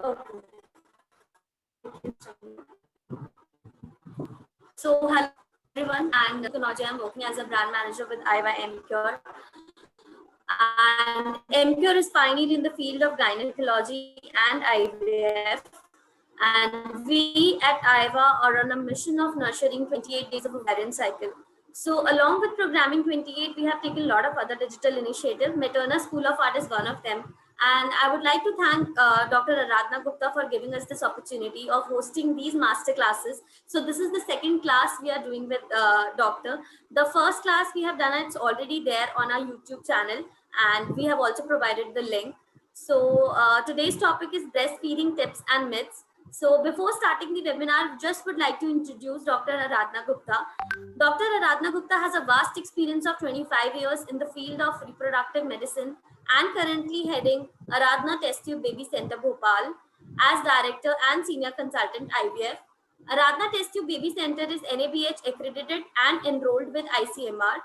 Okay. So, hello everyone, and Kunoji, I'm working as a brand manager with IVA MCure. And MCure is pioneer in the field of gynecology and IVF. And we at IVA are on a mission of nurturing 28 days of ovarian cycle. So along with Programming 28, we have taken a lot of other digital initiatives. Materna School of Art is one of them. And I would like to thank Dr. Aradhana Gupta for giving us this opportunity of hosting these master classes. So this is the second class we are doing with Doctor. The first class we have done, it's already there on our YouTube channel, and we have also provided the link. So today's topic is breastfeeding tips and myths. So before starting the webinar, just would like to introduce Dr. Aradhana Gupta. Dr. Aradhana Gupta has a vast experience of 25 years in the field of reproductive medicine and currently heading Aradhana Test Tube Baby Center Bhopal as director and senior consultant IVF. Aradhana Test Tube Baby Center is NABH accredited and enrolled with ICMR.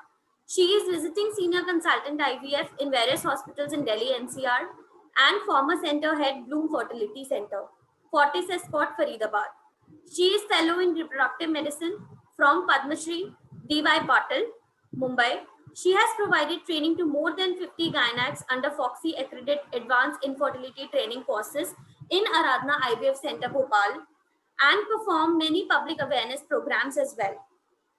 She is visiting senior consultant IVF in various hospitals in Delhi NCR and former center head Bloom Fertility Center, Fortis Escort, Faridabad. She is fellow in reproductive medicine from Padma Shri D.Y. Patil, Mumbai. She has provided training to more than 50 gynacs under Foxy accredited advanced infertility training courses in Aradhana IVF Center, Bhopal, and performed many public awareness programs as well.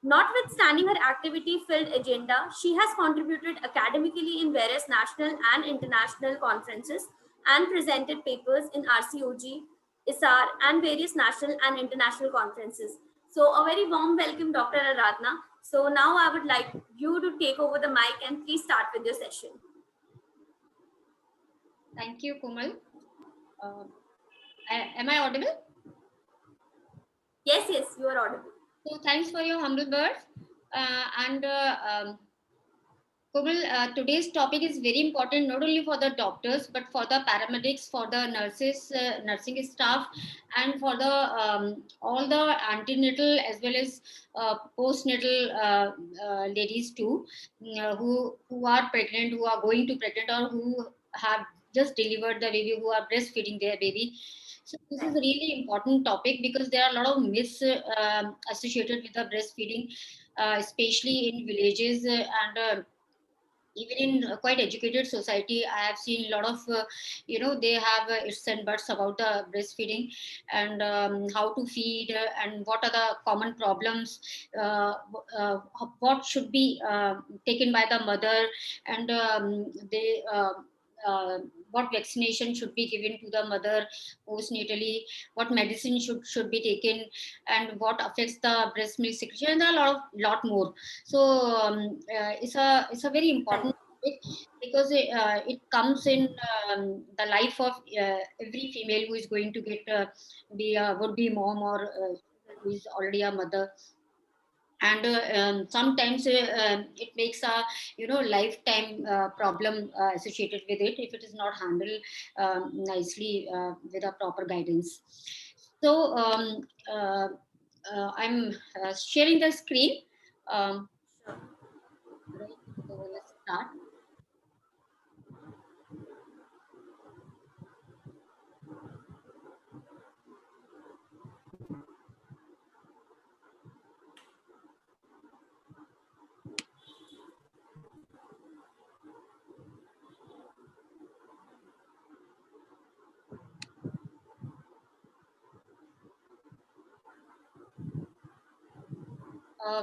Notwithstanding her activity-filled agenda, she has contributed academically in various national and international conferences and presented papers in RCOG, ISAR, and various national and international conferences. So a very warm welcome, Dr. Aradhana. So now I would like you to take over the mic and please start with your session. Thank you, Komal. Am I audible? Yes, you are audible. So thanks for your humble words. Komal, today's topic is very important not only for the doctors but for the paramedics, for the nurses, nursing staff, and for the all the antenatal as well as postnatal ladies too, who are pregnant, who are going to pregnant, or who have just delivered the baby, who are breastfeeding their baby. So this is a really important topic because there are a lot of myths associated with the breastfeeding, especially in villages and even in quite educated society. I have seen a lot of they have ifs and buts about the breastfeeding and how to feed and what are the common problems, what should be taken by the mother, and they what vaccination should be given to the mother postnatally, what medicine should be taken, and what affects the breast milk secretion, and a lot more. So it's a very important topic because it comes in the life of every female who is going to get be a would be mom or who is already a mother. And sometimes it makes a lifetime problem associated with it if it is not handled nicely with a proper guidance. So I'm sharing the screen. Right, so let's start.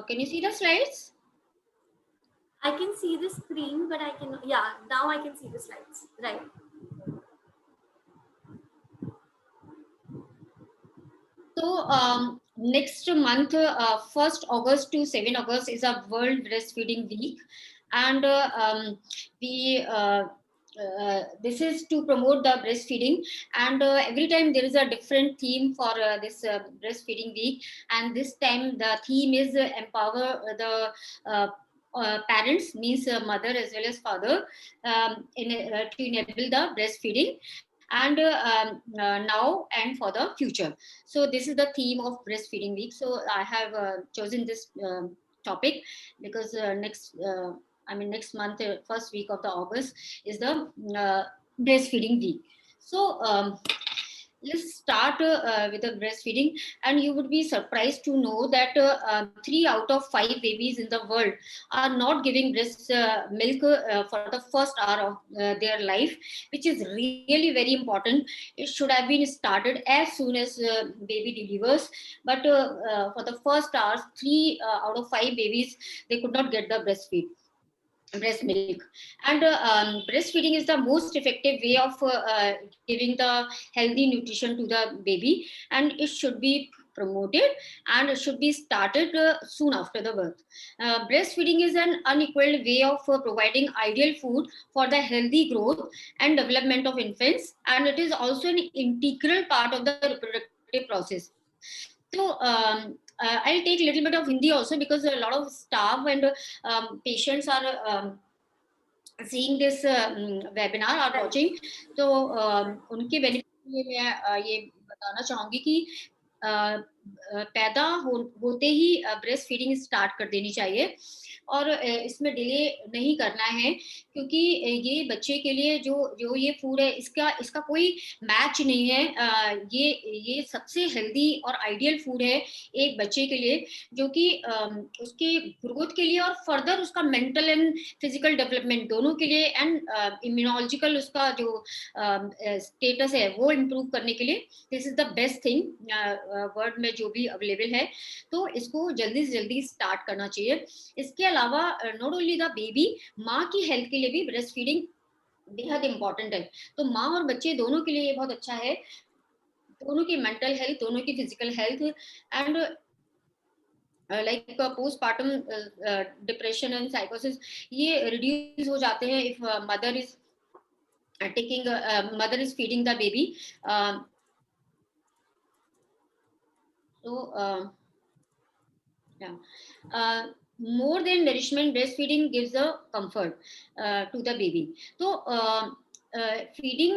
Can you see the slides? I can see the screen, but I can, now I can see the slides, right? So next month, 1st August to 7 August is a World Breastfeeding Week, and this is to promote the breastfeeding. And every time there is a different theme for this breastfeeding week, and this time the theme is empower the parents, means mother as well as father, to enable the breastfeeding and now and for the future. So this is the theme of breastfeeding week. So I have chosen this topic because next month, first week of the August is the breastfeeding week. So Let's start with the breastfeeding, and you would be surprised to know that 3 out of 5 babies in the world are not giving breast milk for the first hour of their life, which is really very important. It should have been started as soon as baby delivers, but for the first hours, 3 out of 5 babies, they could not get the breast milk. And breastfeeding is the most effective way of giving the healthy nutrition to the baby, and it should be promoted, and it should be started soon after the birth. Breastfeeding is an unequaled way of providing ideal food for the healthy growth and development of infants, and it is also an integral part of the reproductive process. So I'll take a little bit of Hindi also, because a lot of staff and patients are seeing this webinar, are watching. तो उनके benefit के लिए मैं ये बताना चाहूंगी कि पैदा होते ही ब्रेस्ट फीडिंग स्टार्ट कर देनी चाहिए, और इसमें डिले नहीं करना है, क्योंकि ये बच्चे के लिए जो जो ये फूड है, इसका इसका कोई मैच नहीं है। ये सबसे हेल्दी और आइडियल फूड है एक बच्चे के लिए, जो कि उसके ग्रोथ के लिए और फर्दर उसका मेंटल एंड फिजिकल डेवलपमेंट दोनों के लिए, एंड इम्यूनोलॉजिकल उसका जो स्टेटस है वो इम्प्रूव करने के लिए this is the best thing world में जो भी अवेलेबल है। तो इसको जल्दी से जल्दी स्टार्ट करना चाहिए। इसके अलावा नॉट ओनली द बेबी, माँ की हेल्थ के लिए भी ब्रेस्ट फीडिंग बेहद इंपॉर्टेंट है। तो माँ और बच्चे दोनों के लिए ये बहुत अच्छा है, दोनों की मेंटल हेल्थ, दोनों की physical health, and like postpartum depression and साइकोसिस ये रिड्यूस हो जाते हैं if mother is feeding the baby. More than nourishment, breastfeeding gives a comfort to the baby. तो फीडिंग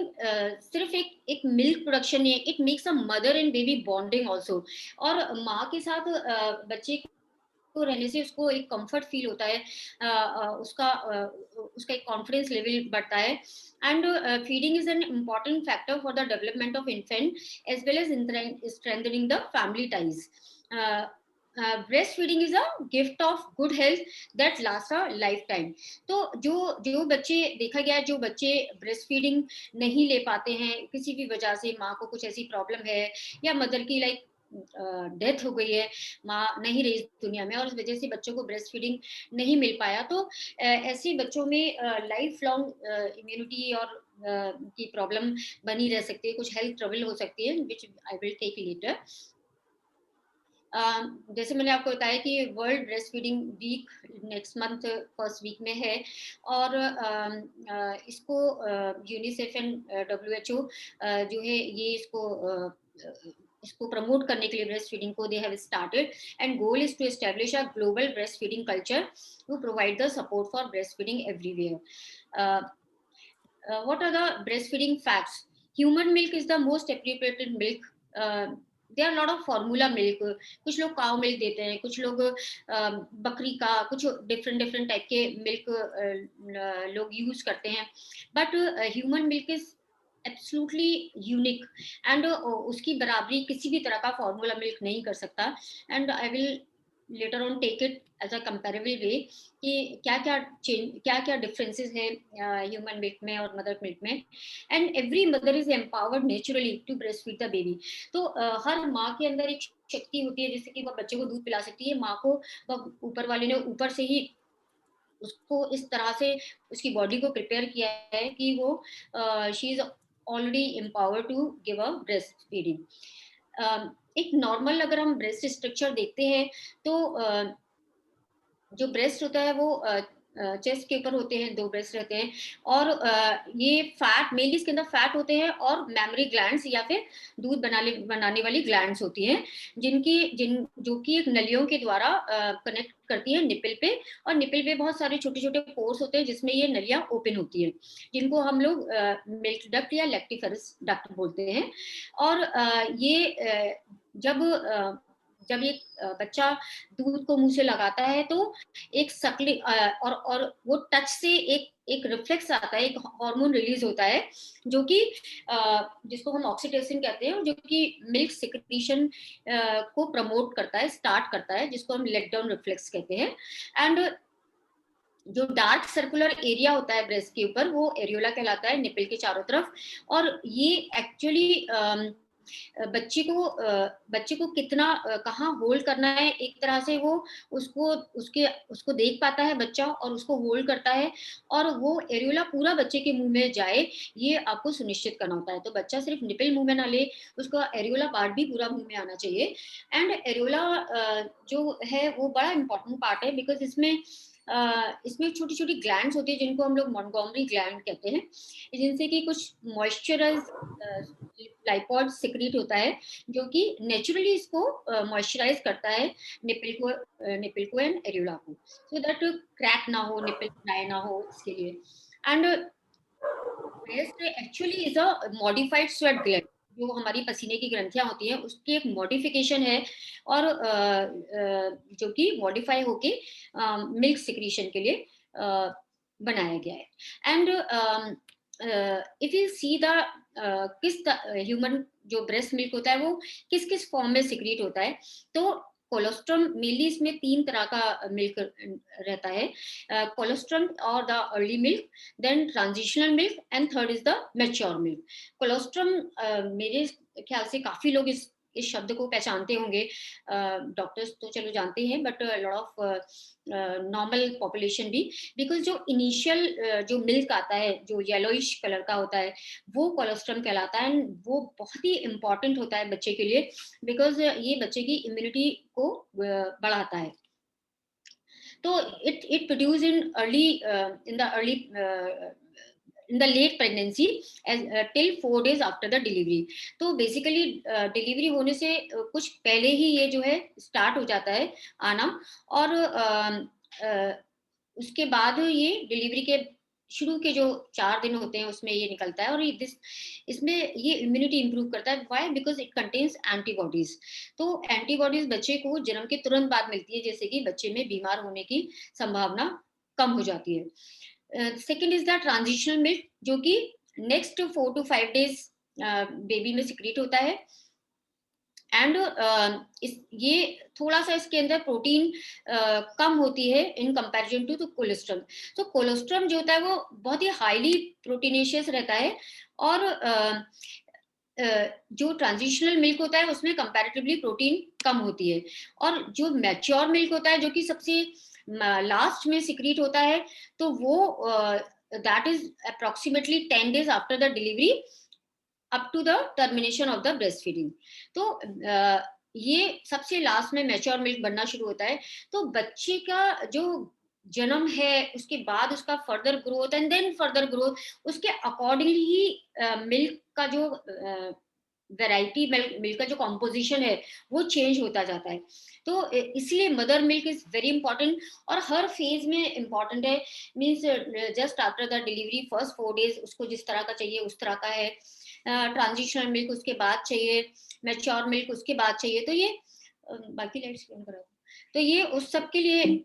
सिर्फ एक मिल्क प्रोडक्शन नहीं है, it makes a mother and baby bonding also. और माँ के साथ बच्चे को रहने से उसको एक कंफर्ट फील होता है, उसका एक कॉन्फिडेंस लेवल बढ़ता है। And feeding is an important factor for the development of infant as well as strengthening the family ties. breastfeeding is a gift of good health that lasts a lifetime. तो जो बच्चे देखा गया है, जो बच्चे ब्रेस्ट फीडिंग नहीं ले पाते हैं किसी भी वजह से, माँ को कुछ ऐसी प्रॉब्लम है या मदर की लाइक डेथ हो गई है, माँ नहीं रही दुनिया में और उस वजह से बच्चों को ब्रेस्ट फीडिंग नहीं मिल पाया, तो ऐसे बच्चों में लाइफ लॉन्ग इम्यूनिटी और की प्रॉब्लम बनी रह सकती है, कुछ हेल्थ ट्रबल हो सकती है, which I will take later. जैसे मैंने आपको बताया कि world breast feeding week next month first week में है, और इसको यूनिसेफ एंड WHO जो है ये इसको प्रमोट करने के लिए ब्रेस्ट फीडिंग को they have started, and goal is to establish a global breast feeding culture to provide the support for breast feeding everywhere. what are the breastfeeding facts? Human milk is the most appropriate milk. There are a lot of formula milk. कुछ लोग cow milk देते हैं, कुछ लोग बकरी का, कुछ different type के मिल्क लोग यूज करते हैं, but human milk is absolutely unique, and उसकी बराबरी किसी भी तरह का फॉर्मूला मिल्क नहीं कर सकता। And I will later on take it as a comparable way कि क्या क्या डिफरेंसेस है ह्यूमन मिल्क में और मदर मिल्क में। And every mother is empowered naturally to breast feed the baby. तो हर माँ के अंदर एक शक्ति होती है जिससे कि वह बच्चे को दूध पिला सकती है। माँ को ऊपर वाले ने ऊपर से ही उसको इस तरह से उसकी बॉडी को प्रिपेयर किया है कि वो she is already empowered to give a breast feeding. एक नॉर्मल अगर हम ब्रेस्ट स्ट्रक्चर देखते हैं तो जो ब्रेस्ट होता है वो चेस्ट के ऊपर होते हैं, 2 ब्रेस्ट रहते हैं, और ये फैट मेनली इसके अंदर फैट होते हैं और मेमोरी ग्लैंड्स या फिर दूध बनाने वाली ग्लैंड्स होती हैं, जो कि एक नलियों के द्वारा कनेक्ट करती है निपल पे, और निपल पे बहुत सारे छोटे छोटे पोर्स होते हैं जिसमें ये नलियां ओपन होती है, जिनको हम लोग मिल्क डक्ट या लैक्टिफेरस डक्ट बोलते हैं। और ये जब जब ये बच्चा दूध को मुंह से लगाता है तो एक सकली और वो टच से एक रिफ्लेक्स आता है, एक हार्मोन रिलीज होता है जो कि जिसको हम ऑक्सीटोसिन कहते हैं, जो कि मिल्क सिक्रीशन को प्रमोट करता है, स्टार्ट करता है, जिसको हम लेट डाउन रिफ्लेक्स कहते हैं। एंड जो डार्क सर्कुलर एरिया होता है ब्रेस्ट के ऊपर, वो एरियोला कहलाता है, निपल के चारों तरफ। और ये एक्चुअली बच्चे को कितना कहाँ होल्ड करना है, एक तरह से वो उसको देख पाता है बच्चा और उसको होल्ड करता है, और वो एरियोला पूरा बच्चे के मुंह में जाए, ये आपको सुनिश्चित करना होता है। तो बच्चा सिर्फ निपल मुंह में ना ले, उसका एरियोला पार्ट भी पूरा मुंह में आना चाहिए। एंड एरियोला जो है वो बड़ा इंपॉर्टेंट पार्ट है, बिकॉज इसमें छोटी छोटी ग्लैंड्स होती है जिनको हम लोग मोंटगोमरी ग्लैंड कहते हैं, जिनसे कि कुछ मॉइस्चराइज लाइपॉड सिक्रीट होता है, जो कि नेचुरली इसको मॉइस्चराइज करता है निपल को एंड एरियोला को, सो दैट क्रैक ना हो, निपल ड्राई ना हो, इसके लिए। And breast actually is a modified sweat gland, जो हमारी पसीने की ग्रंथियां होती हैं उसकी एक मॉडिफिकेशन है, और जो कि मॉडिफाई होके मिल्क सिक्रीशन के लिए बनाया गया है। And if you see the किस ह्यूमन जो ब्रेस्ट मिल्क होता है वो किस किस फॉर्म में सिक्रीट होता है, तो कोलोस्ट्रम मेनली इसमें 3 तरह का मिल्क रहता है, कोलोस्ट्रम और the early milk, then transitional milk, and third is the mature milk. Colostrum मेरे ख्याल से काफी लोग इस शब्द को पहचानते होंगे, डॉक्टर्स तो चलो जानते हैं, but lot of normal population भी, बिकॉज जो इनिशियल जो मिल्क आता है जो येलोइश कलर का होता है वो कोलोस्ट्रम कहलाता है, एंड वो बहुत ही इंपॉर्टेंट होता है बच्चे के लिए, बिकॉज ये बच्चे की इम्यूनिटी को बढ़ाता है। तो it produce in the late pregnancy as till 4 days after the delivery। तो बेसिकली डिलीवरी होने से कुछ पहले ही ये जो है स्टार्ट हो जाता है आना, और उसके बाद ये डिलीवरी के शुरू के जो 4 दिन होते हैं उसमें ये निकलता है, और इसमें ये इम्यूनिटी इंप्रूव करता है। Why? Because it contains antibodies. तो एंटीबॉडीज बच्चे को जन्म के तुरंत बाद मिलती है, जैसे कि बच्चे में बीमार होने की संभावना कम हो जाती है। Second is the transitional milk, जो कि नेक्स्ट 4 to 5 डेज बेबी में सिक्रीट होता है। एंड ये थोड़ा सा इसके अंदर प्रोटीन कम होती है इन कंपैरिजन टू कोलेस्ट्रम। तो कोलेस्ट्रम जो होता है वो बहुत ही हाईली प्रोटीनेशियस रहता है, और जो ट्रांजिशनल मिल्क होता है उसमें कंपैरेटिवली प्रोटीन कम होती है। और जो मैच्योर मिल्क होता है जो कि सबसे लास्ट में सिक्रीट होता है, तो वो that is approximately 10 days after the delivery up to the termination of the breast feeding. तो ये सबसे लास्ट में मैच्योर मिल्क बनना शुरू होता है। तो बच्चे का जो जन्म है उसके बाद उसका further growth and then further growth, उसके अकॉर्डिंगली ही मिल्क का जो वैरायटी मिल्क का जो कॉम्पोजिशन है वो चेंज होता जाता है। तो इसलिए mother milk is very important, और हर फेज में इंपॉर्टेंट है। Means just after the delivery first 4 days उसको जिस तरह का चाहिए उस तरह का है, ट्रांजिशनल मिल्क उसके बाद चाहिए, मैच्योर मिल्क उसके बाद चाहिए। तो ये बाकी लाइट्स बंद करो। तो ये उस सब के लिए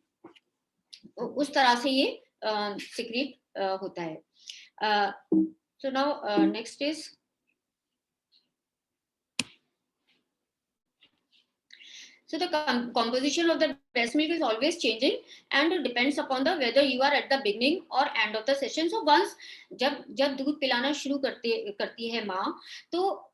उस तरह से ये सिक्रीट होता है। So now next is so the composition of the breast milk is always changing and it depends upon the whether you are at the beginning or end of the session। so once जब दूध पिलाना शुरू करती है माँ, तो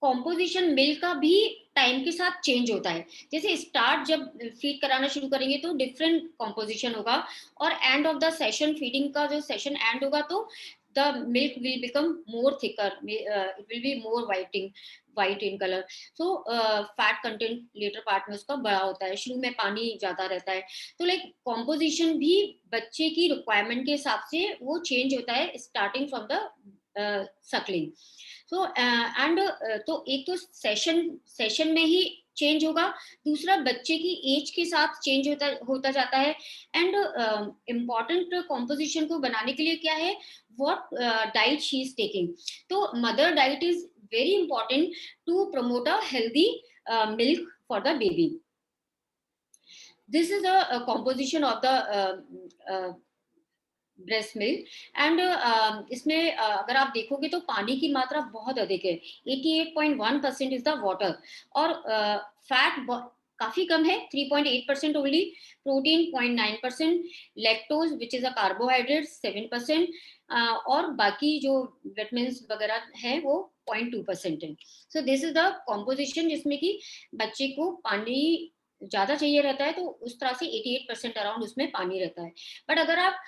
composition milk का भी टाइम के साथ चेंज होता है। जैसे स्टार्ट जब फीड कराना शुरू करेंगे तो डिफरेंट कॉम्पोजिशन होगा, और end of the session, feeding का जो सेशन एंड होगा तो the milk will become more thicker, it will be more white in color। so fat content later part में उसका बड़ा होता है, शुरू में पानी ज्यादा रहता है। तो लाइक कॉम्पोजिशन भी बच्चे की रिक्वायरमेंट के हिसाब से वो चेंज होता है स्टार्टिंग फ्रॉम द सकलिंग। तो एंड तो एक तो सेशन में ही चेंज होगा, दूसरा बच्चे की एज के साथ चेंज होता जाता है। एंड इम्पॉर्टेंट कॉम्पोजिशन को बनाने के लिए क्या है, what diet she is taking. तो mother diet is very important to promote a healthy milk for the baby. This is the composition of the breast milk and इसमें अगर आप देखोगे तो पानी की मात्रा बहुत अधिक है, 88.1% इज द वाटर, और फैट काफी कम है, 3.8% only, protein 0.9%, lactose which is a carbohydrate 7%, और बाकी जो विटामिन्स वगैरह है वो 0.2% है. So this is the composition जिसमें कि बच्चे को पानी ज्यादा चाहिए रहता है, तो उस तरह से 88% अराउंड उसमें पानी रहता है. बट अगर आप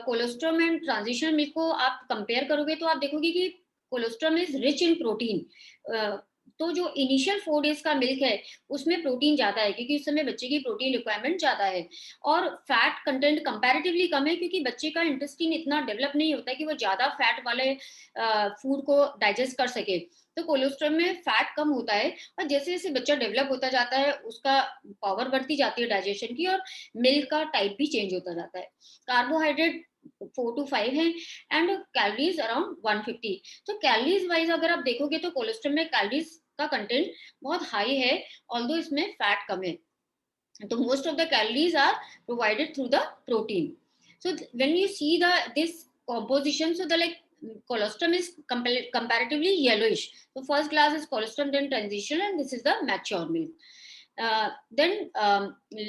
कोलेस्ट्रॉल एंड ट्रांजिशनल मिल्क को आप कंपेयर करोगे तो आप देखोगे कि cholesterol is rich in protein. तो जो इनिशियल 4 डेज का मिल्क है उसमें प्रोटीन ज्यादा है, क्योंकि उस समय बच्चे की प्रोटीन रिक्वायरमेंट ज्यादा है, और फैट कंटेंट कंपैरेटिवली कम है, क्योंकि बच्चे का इंटेस्टाइन इतना डेवलप नहीं होता है कि वो ज्यादा फैट वाले फूड को डाइजेस्ट कर सके. तो कोलेस्ट्रॉल में फैट कम होता है, और जैसे जैसे बच्चा डेवलप होता जाता है उसका पावर बढ़ती जाती है डाइजेशन की, और मिल्क का टाइप भी चेंज होता जाता है. कार्बोहाइड्रेट 4 to 5 है, एंड कैलोरीज अराउंड 150. तो कैलोरीज वाइज अगर आप देखोगे तो कोलेस्ट्रॉल में कैलोरीज का कंटेंट बहुत हाई है, ऑल्दो इसमें फैट कम है. तो most of the calories are provided through the protein. So when you see the this composition, so the like colostrum is comparatively yellowish. So first class is colostrum, then transitional, and this is the mature milk. Then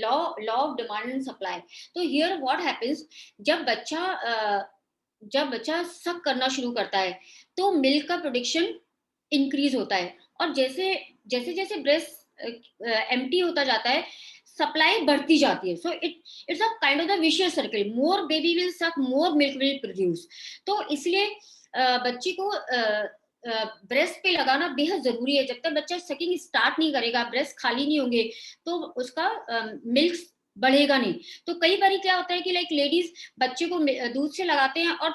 law of demand and supply. So here what happens, जब बच्चा सक करना शुरू करता है तो milk का production increase होता है, और जैसे जैसे ब्रेस्ट एम्प्टी होता जाता है सप्लाई बढ़ती जाती है. So it's a kind of the vicious circle, more baby will सक, मोर मिल्क विल प्रोड्यूस. तो इसलिए बच्चे को ब्रेस्ट पे लगाना बेहद जरूरी है. जब तक बच्चा सकिंग स्टार्ट नहीं करेगा, ब्रेस्ट खाली नहीं होंगे, तो उसका मिल्क बढ़ेगा नहीं. तो कई बार क्या होता है कि लाइक लेडीज बच्चे को दूध से लगाते हैं और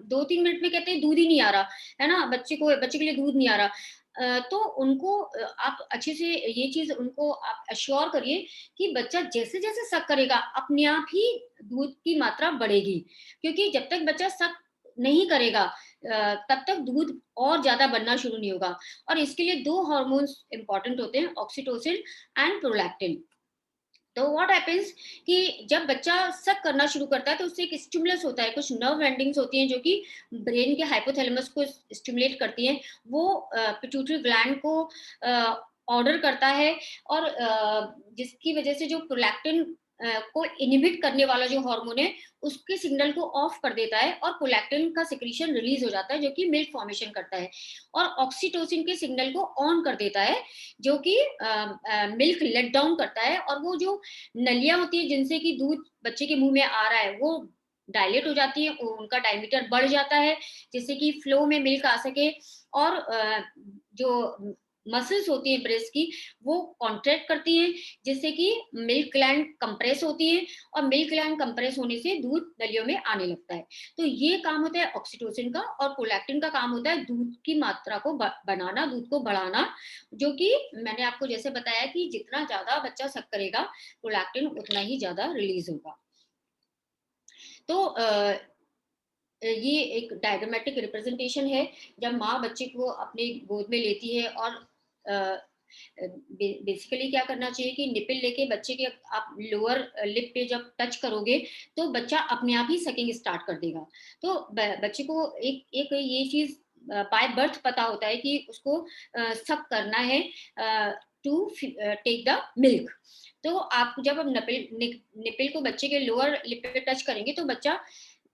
2-3 मिनट में कहते हैं दूध ही नहीं आ रहा है ना, बच्चे के लिए दूध नहीं आ रहा. तो उनको आप अच्छे से ये चीज उनको आप अश्योर करिए कि बच्चा जैसे जैसे सक करेगा अपने आप ही दूध की मात्रा बढ़ेगी, क्योंकि जब तक बच्चा सक नहीं करेगा तब तक दूध और ज्यादा बनना शुरू नहीं होगा. और इसके लिए 2 हार्मोन्स इंपॉर्टेंट होते हैं, ऑक्सीटोसिन एंड प्रोलैक्टिन. तो व्हाट हैपेंस कि जब बच्चा सक करना शुरू करता है तो उससे एक स्टिमुलस होता है, कुछ नर्व एंडिंग्स होती हैं जो कि ब्रेन के हाइपोथैलेमस को स्टिमुलेट करती हैं, वो पिट्यूटरी ग्लैंड को ऑर्डर करता है, और जिसकी वजह से जो प्रोलैक्टिन को इनहिबिट करने वाला जो हार्मोन है उसके सिग्नल को ऑफ कर देता है, और प्रोलैक्टिन का सिक्रीशन रिलीज हो जाता है जो कि मिल्क फॉर्मेशन करता है, और ऑक्सीटोसिन के सिग्नल को ऑन कर देता है जो कि मिल्क लेट डाउन करता है, और वो जो नलियां होती है जिनसे कि दूध बच्चे के मुंह में आ रहा है वो डायलेट हो जाती है, उनका डायमीटर बढ़ जाता है जिससे कि फ्लो में मिल्क आ सके, और जो मसल्स होती है ब्रेस्ट की वो कॉन्ट्रैक्ट करती हैं जिससे कि मिल्क ग्लैंड कंप्रेस होती है, और मिल्क ग्लैंड कंप्रेस होने से दूध नलियों में आने लगता है. तो ये काम होता है ऑक्सीटोसिन का, और प्रोलैक्टिन का काम होता है दूध की मात्रा को बनाना, दूध को बढ़ाना, जो कि मैंने आपको जैसे बताया कि जितना ज्यादा बच्चा सक करेगा प्रोलैक्टिन उतना ही ज्यादा रिलीज होगा. तो ये एक डायग्रामेटिक रिप्रेजेंटेशन है जब माँ बच्चे को अपने गोद में लेती है, और बेसिकली क्या करना चाहिए कि निपिल लेके बच्चे के आप लोअर लिप पे जब टच करोगे तो बच्चा अपने आप ही सकिंग स्टार्ट कर देगा. तो बच्चे को एक ये चीज बाय बर्थ पता होता है कि उसको सक करना है टू टेक द मिल्क. तो आप जब हम निपिल को बच्चे के लोअर लिप पे टच करेंगे तो बच्चा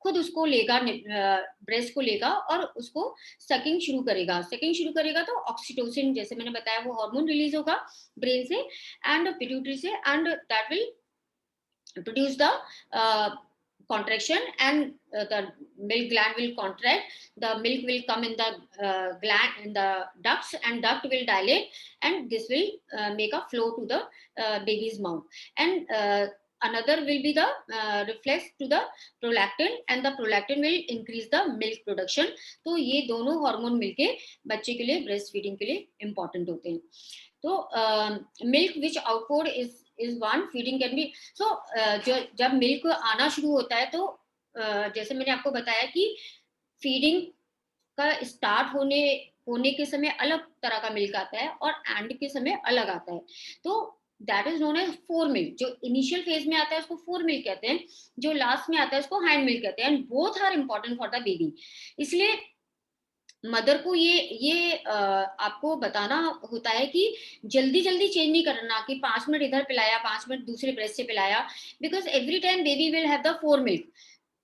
खुद उसको लेगा, ब्रेस्ट को लेगा और उसको सकिंग शुरू करेगा तो ऑक्सीटोसिन जैसे मैंने बताया वो हार्मोन रिलीज होगा ब्रेन से एंड पिट्यूटरी से, and that will produce the contraction, and the milk gland will contract, the milk will come in the gland, in the ducts, and duct will dilate, and this will make a flow to the baby's mouth, and another will be the reflex to the prolactin, and the prolactin will increase the milk production. तो ये दोनों hormone मिलके बच्चे के लिए breast feeding के लिए important होते हैं. तो milk which output is one feeding can be. So जब मिल्क आना शुरू होता है तो जैसे मैंने आपको बताया कि फीडिंग का स्टार्ट होने होने के समय अलग तरह का मिल्क आता है और एंड के समय अलग आता है। तो that is known as fore milk. जो इनिशियल फेज में आता है उसको फोर मिल्क कहते हैं, जो लास्ट में आता है उसको हैंड मिल्क कहते हैं, and both are important for the baby. इसलिए मदर को ये आपको बताना होता है कि जल्दी जल्दी चेंज नहीं करना, कि 5 मिनट इधर पिलाया 5 मिनट दूसरे ब्रेस्ट से पिलाया, because every time baby will have the four milk.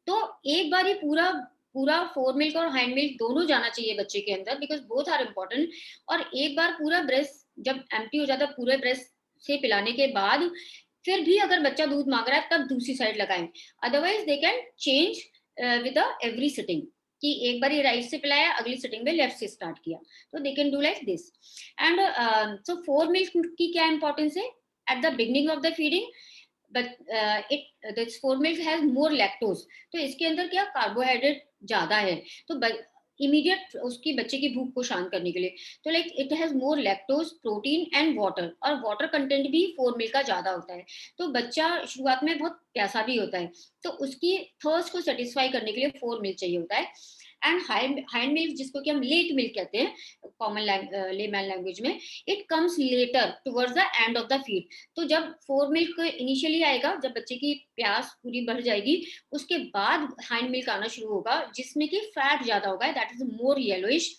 तो एक बार ही पूरा पूरा फोर मिल्क और हैंड मिल्क दोनों जाना चाहिए बच्चे के अंदर, बिकॉज बोथ आर इम्पोर्टेंट। और एक बार पूरा ब्रेस्ट जब एम्प्टी हो जाता है पूरे ब्रेस्ट से पिलाने के बाद, फिर भी अगर बच्चा दूध मांग रहा है तब दूसरी साइड लगाएं, otherwise they can change with every sitting, कि एक बार ये राइट से पिलाया अगली सिटिंग में लेफ्ट से स्टार्ट किया, तो they can do like this. And so four milk की क्या इंपॉर्टेंस है at the beginning of the feeding, but this four milk has more lactose. तो इसके अंदर क्या कार्बोहाइड्रेट ज्यादा है, तो इमीडिएट उसकी बच्चे की भूख को शांत करने के लिए, तो like it has more lactose protein and water, और वाटर कंटेंट भी फोर मिल्क का ज्यादा होता है। तो बच्चा शुरुआत में बहुत प्यासा भी होता है, तो उसकी थर्स्ट को सेटिस्फाई करने के लिए फोर मिल्क चाहिए होता है। एंड हैंड मिल्क, जिसको कि हम लेट मिल्क कहते हैं कॉमन लेमैन लैंग्वेज में, it comes later towards the end of the feed. तो जब फोर मिल्क इनिशियली आएगा, जब बच्चे की प्यास पूरी बढ़ जाएगी, उसके बाद हैंड मिल्क आना शुरू होगा, जिसमें कि फैट ज्यादा होगा, that is more yellowish,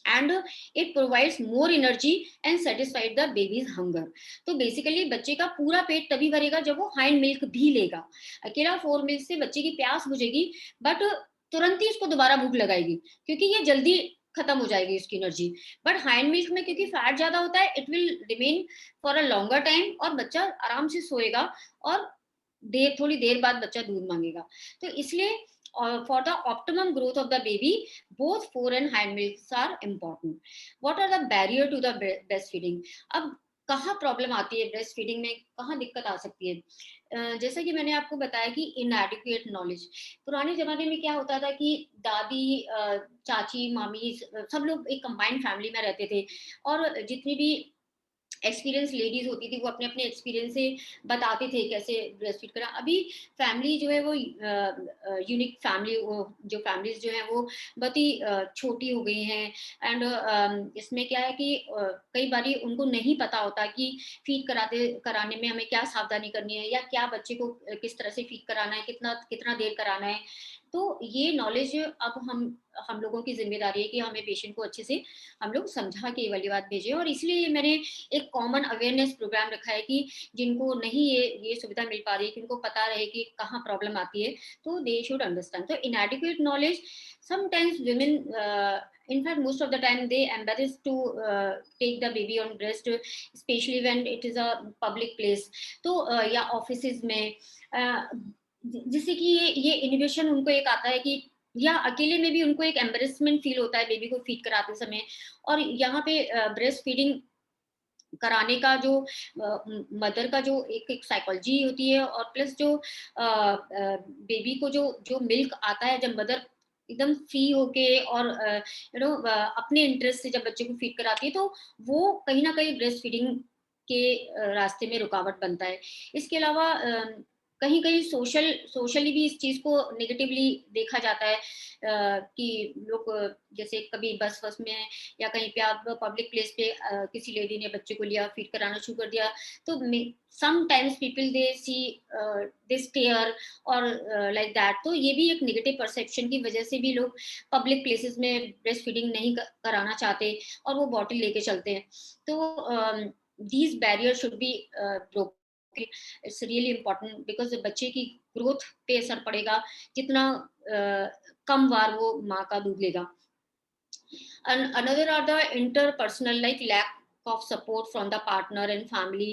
and it provides more energy and satisfied the babies hunger. तो बेसिकली बच्चे का पूरा पेट तभी भरेगा जब वो हैंड मिल्क भी लेगा। अकेला फोर मिल्क से बच्चे की प्यास बुझेगी, बट तुरंत ही उसको दोबारा भूख लगाएगी, क्योंकि ये जल्दी खत्म हो जाएगी उसकी एनर्जी। बट हैंड मिल्क में क्योंकि फैट ज्यादा होता है, it will remain for a longer time, और बच्चा आराम से सोएगा, और थोड़ी देर बाद बच्चा दूध मांगेगा। तो इसलिए for the optimum growth of the baby, both fore and hind milks are important. What are the barrier to the breastfeeding? अब कहाँ प्रॉब्लम आती है ब्रेस्ट फीडिंग में, कहाँ दिक्कत आ सकती है? जैसा कि मैंने आपको बताया कि इनएडिक्वेट नॉलेज। पुराने जमाने में क्या होता था कि दादी, चाची, मामी, सब लोग एक कंबाइंड फैमिली में रहते थे, और जितनी भी एक्सपीरियंस लेडीज होती थी वो अपने अपने एक्सपीरियंस से बताते थे कैसे ब्रेस्ट फीड करा। अभी फैमिली जो है वो यूनिक फैमिली, जो फैमिलीज जो है वो बहुत ही छोटी हो गई हैं। एंड इसमें क्या है कि कई बारी उनको नहीं पता होता कि फीड कराने में हमें क्या सावधानी करनी है, या क्या बच्चे को किस तरह से फीड कराना है, कितना कितना देर कराना है। तो ये नॉलेज अब हम लोगों की जिम्मेदारी है कि हमें पेशेंट को अच्छे से हम लोग समझा के ये वाली बात भेजें। और इसलिए मैंने एक कॉमन अवेयरनेस प्रोग्राम रखा है कि जिनको नहीं ये सुविधा मिल पा रही है, कि उनको पता रहे कि कहाँ प्रॉब्लम आती है, तो दे शुड अंडरस्टैंड। तो inadequate knowledge, sometimes women, in fact most of the time they embarrassed to take the baby on breast, especially when it is a public place, तो या ऑफिसेज में, जिससे कि ये इनोवेशन उनको एक आता है कि, या अकेले में भी उनको एक एम्बेरसमेंट फील होता है बेबी को फीड कराते समय। और यहाँ पे ब्रेस्ट फीडिंग कराने का जो मदर का जो एक साइकोलॉजी होती है, और प्लस जो बेबी को जो जो मिल्क आता है, जब मदर एकदम फ्री होके और अपने इंटरेस्ट से जब बच्चे को फीड कराती है, तो वो कहीं ना कहीं ब्रेस्ट फीडिंग के रास्ते में रुकावट बनता है। इसके अलावा कहीं कहीं सोशली भी इस चीज को नेगेटिवली देखा जाता है, कि लोग जैसे कभी बस वस में या कहीं पे आप पब्लिक प्लेस पे किसी लेडी ने बच्चे को लिया, फीड कराना शुरू कर दिया, तो sometimes people they see they stare और लाइक दैट। तो ये भी एक नेगेटिव परसेप्शन की वजह से भी लोग पब्लिक प्लेसेस में ब्रेस्ट फीडिंग नहीं कराना चाहते, और वो बॉटल लेके चलते हैं। तो these barriers should be broken. It's really important because बच्चे की ग्रोथ पे असर पड़ेगा जितना कम बार वो माँ का दूध लेगा। And another are the interpersonal, like lack of support from the partner and family.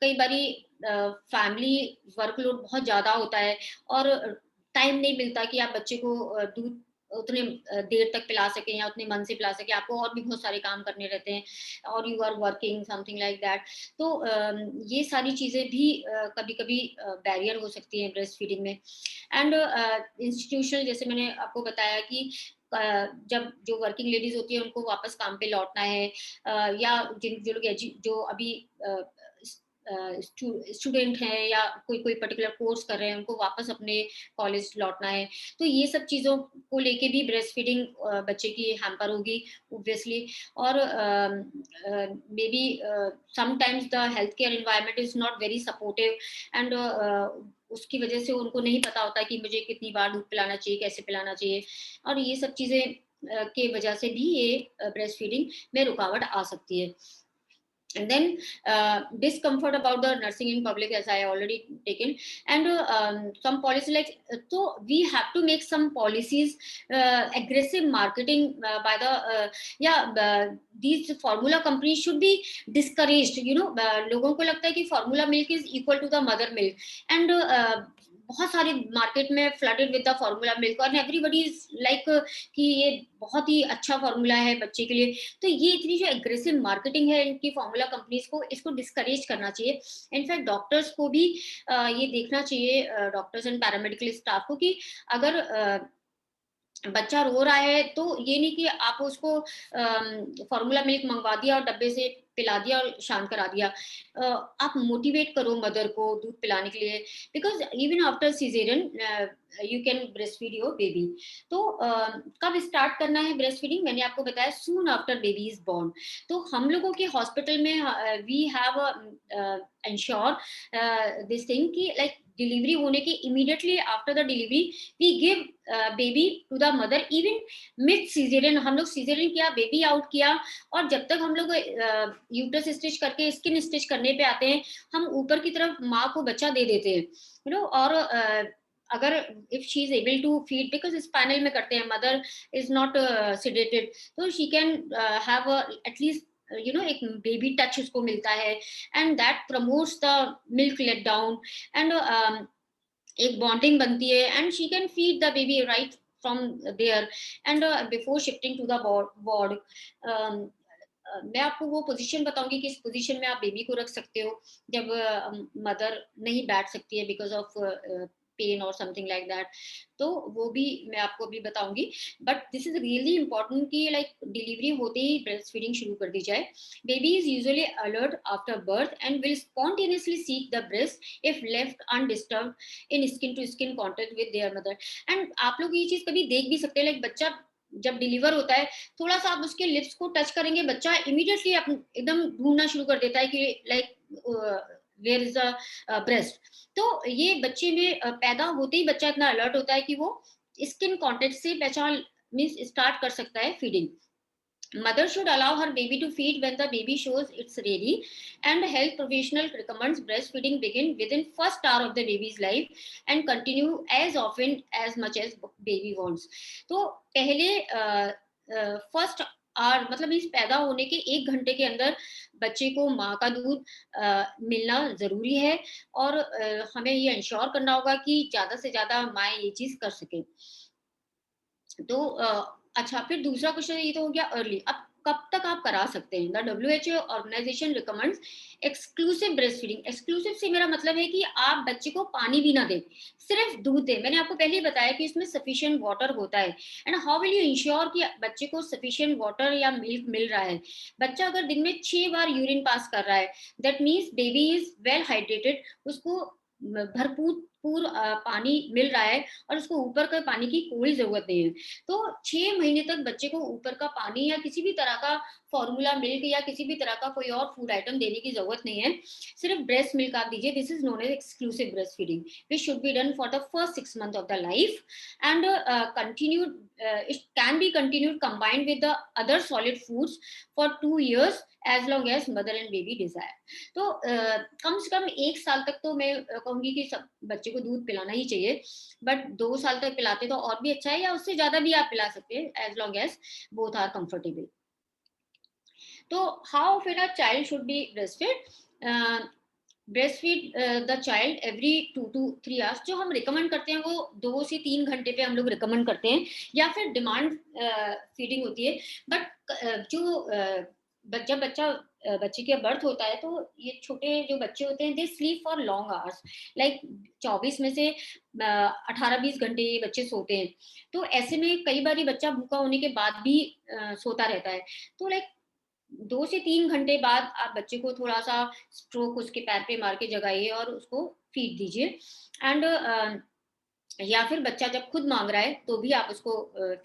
कई बारी फैमिली वर्कलोड बहुत ज्यादा होता है, और टाइम नहीं मिलता कि आप बच्चे को दूध उतने देर तक पिला सकें या उतने मन से पिला सकें, आपको और भी बहुत सारे काम करने रहते हैं, और you are working something like that. तो ये सारी चीजें भी कभी कभी बैरियर हो सकती हैं ब्रेस्ट फीडिंग में। एंड इंस्टीट्यूशनल, जैसे मैंने आपको बताया कि जब जो वर्किंग लेडीज होती है उनको वापस काम पे लौटना है, या जो लोग जो अभी स्टूडेंट हैं या कोई पर्टिकुलर कोर्स कर रहे हैं, उनको वापस अपने कॉलेज लौटना है, तो ये सब चीज़ों को लेके भी ब्रेस्ट फीडिंग बच्चे की हैम्पर होगी ऑब्वियसली। और may be sometimes the health care environment is not very supportive, and उसकी वजह से उनको नहीं पता होता कि मुझे कितनी बार दूध पिलाना चाहिए, कैसे पिलाना चाहिए, और ये सब चीज़ें के वजह से भी ये ब्रेस्ट फीडिंग में रुकावट आ सकती है। And then discomfort about the nursing in public, as I already taken, and some policy like, so we have to make some policies, aggressive marketing by the these formula companies should be discouraged, you know. लोगों को लगता है कि formula milk is equal to the mother milk, and बहुत सारे market में flooded with the formula milk, और everybody is like कि ये बहुत ही अच्छा फार्मूला है बच्चे के लिए। तो ये इतनी जो एग्रेसिव मार्केटिंग है इनकी फार्मूला कंपनीज को, इसको डिस्करेज करना चाहिए। इनफैक्ट डॉक्टर्स को भी ये देखना चाहिए, डॉक्टर्स एंड पैरामेडिकल स्टाफ को, कि अगर बच्चा रो रहा है तो ये नहीं कि आप उसको फार्मूला मिल्क मंगवा दिया और डब्बे से पिला दिया और शांत करा दिया। आप मोटिवेट करो मदर को दूध पिलाने के लिए, because even after caesarean you can breast feed your baby. तो कब स्टार्ट करना है ब्रेस्ट फीडिंग, मैंने आपको बताया soon after baby is born. तो हम लोगों के हॉस्पिटल में we have ensure this thing कि लाइक डिलीवरी होने के immediately after the delivery we give baby to the mother, even mid caesarean. हम लोग सीजेरियन किया, बेबी आउट किया, और जब तक हम लोग यूट्रस स्टिच करके स्किन स्टिच करने पे आते हैं, हम ऊपर की तरफ माँ को बच्चा दे देते हैं, यू नो। और अगर if she is able to feed, because spinal में करते हैं, मदर इज नॉट सेडेटेड, तो she can have at least you know एक बेबी टच उसको मिलता है, and that promotes the milk let down, and एक बॉन्डिंग बनती है, and she can feed the baby right from there, and before shifting to the ward. मैं आपको वो पोजीशन बताऊंगी कि इस पोजीशन में आप बेबी को रख सकते हो जब मदर नहीं बैठ सकती है बिकॉज ऑफ पेन और समथिंग लाइक दैट, तो वो भी मैं आपको अभी बताऊंगी। But this is really important कि लाइक डिलीवरी होते ही ब्रेस्ट फीडिंग शुरू कर दी जाए। Baby is usually alert after birth and will spontaneously seek the breast if left undisturbed in skin to skin contact with their mother. And आप लोग ये चीज कभी देख भी सकते हैं, लाइक बच्चा जब डिलीवर होता है, थोड़ा सा आप उसके लिप्स को टच करेंगे, बच्चा इमीडिएटली एकदम ढूंढना शुरू कर देता है कि like where is the breast. तो ये बच्चे में पैदा होते ही बच्चा इतना अलर्ट होता है कि वो स्किन कांटेक्ट से पहचान मींस स्टार्ट कर सकता है feeding. Mother should allow her baby to feed when the baby shows it's ready, and health professional recommends breastfeeding begin within first hour of the baby's life and continue as often as much as baby wants. तो पहले first hour मतलब इस पैदा होने के 1 घंटे के अंदर बच्चे को माँ का दूध मिलना जरूरी है, और हमें ये इंश्योर करना होगा कि ज्यादा से ज्यादा माँ ये चीज कर सके। तो अच्छा, फिर दूसरा क्वेश्चन ये तो हो गया अर्ली। अब कब तक आप करा सकते हैं? The WHO organization recommends exclusive breast feeding. Exclusive से मेरा मतलब है कि आप बच्चे को पानी भी ना दें, सिर्फ दूध दें। मैंने आपको पहले ही बताया कि इसमें सफिशिएंट वाटर होता है। And how will you ensure कि बच्चे को सफिशिएंट वाटर या मिल्क मिल रहा है? बच्चा अगर दिन में 6 बार यूरिन पास कर रहा है, that means baby is well hydrated, उसको भरपूर पानी मिल रहा है और उसको ऊपर का पानी की कोई जरूरत नहीं है। तो 6 महीने तक बच्चे को ऊपर का पानी या किसी भी तरह का फॉर्मूला मिल्क या किसी भी तरह का कोई और फूड आइटम देने की जरूरत नहीं है, सिर्फ ब्रेस्ट मिल्क आप दीजिए। This is known as exclusive breast feeding which should be done for the first 6 months of the life, and continued it can be continued combined with the other solid foods for 2 years as long as mother and baby desire. तो कम से कम 1 साल तक तो मैं कहूंगी कि सब बच्चे को दूध पिलाना ही चाहिए, बट 2 साल तक पिलाते तो और भी अच्छा है, या उससे ज्यादा भी आप पिला सकते हैं as long as both are comfortable. तो हाउ फिर a child should be breastfeed? Breastfeed the child every 2 to 3 hours। जो हम रिकमेंड करते हैं वो 2 से 3 घंटे पे हम लोग रिकमेंड करते हैं, या फिर डिमांड फीडिंग होती है। बट जब बच्चे के बर्थ होता है तो ये छोटे जो बच्चे होते हैं they sleep for long hours, like 24 में से 18-20 घंटे ये बच्चे सोते हैं। तो ऐसे में कई बार बच्चा भूखा होने के बाद भी सोता रहता है। तो लाइक 2 से 3 घंटे बाद आप बच्चे को थोड़ा सा स्ट्रोक उसके पैर पे मार के जगाइए और उसको फीड दीजिए। एंड या फिर बच्चा जब खुद मांग रहा है तो भी आप उसको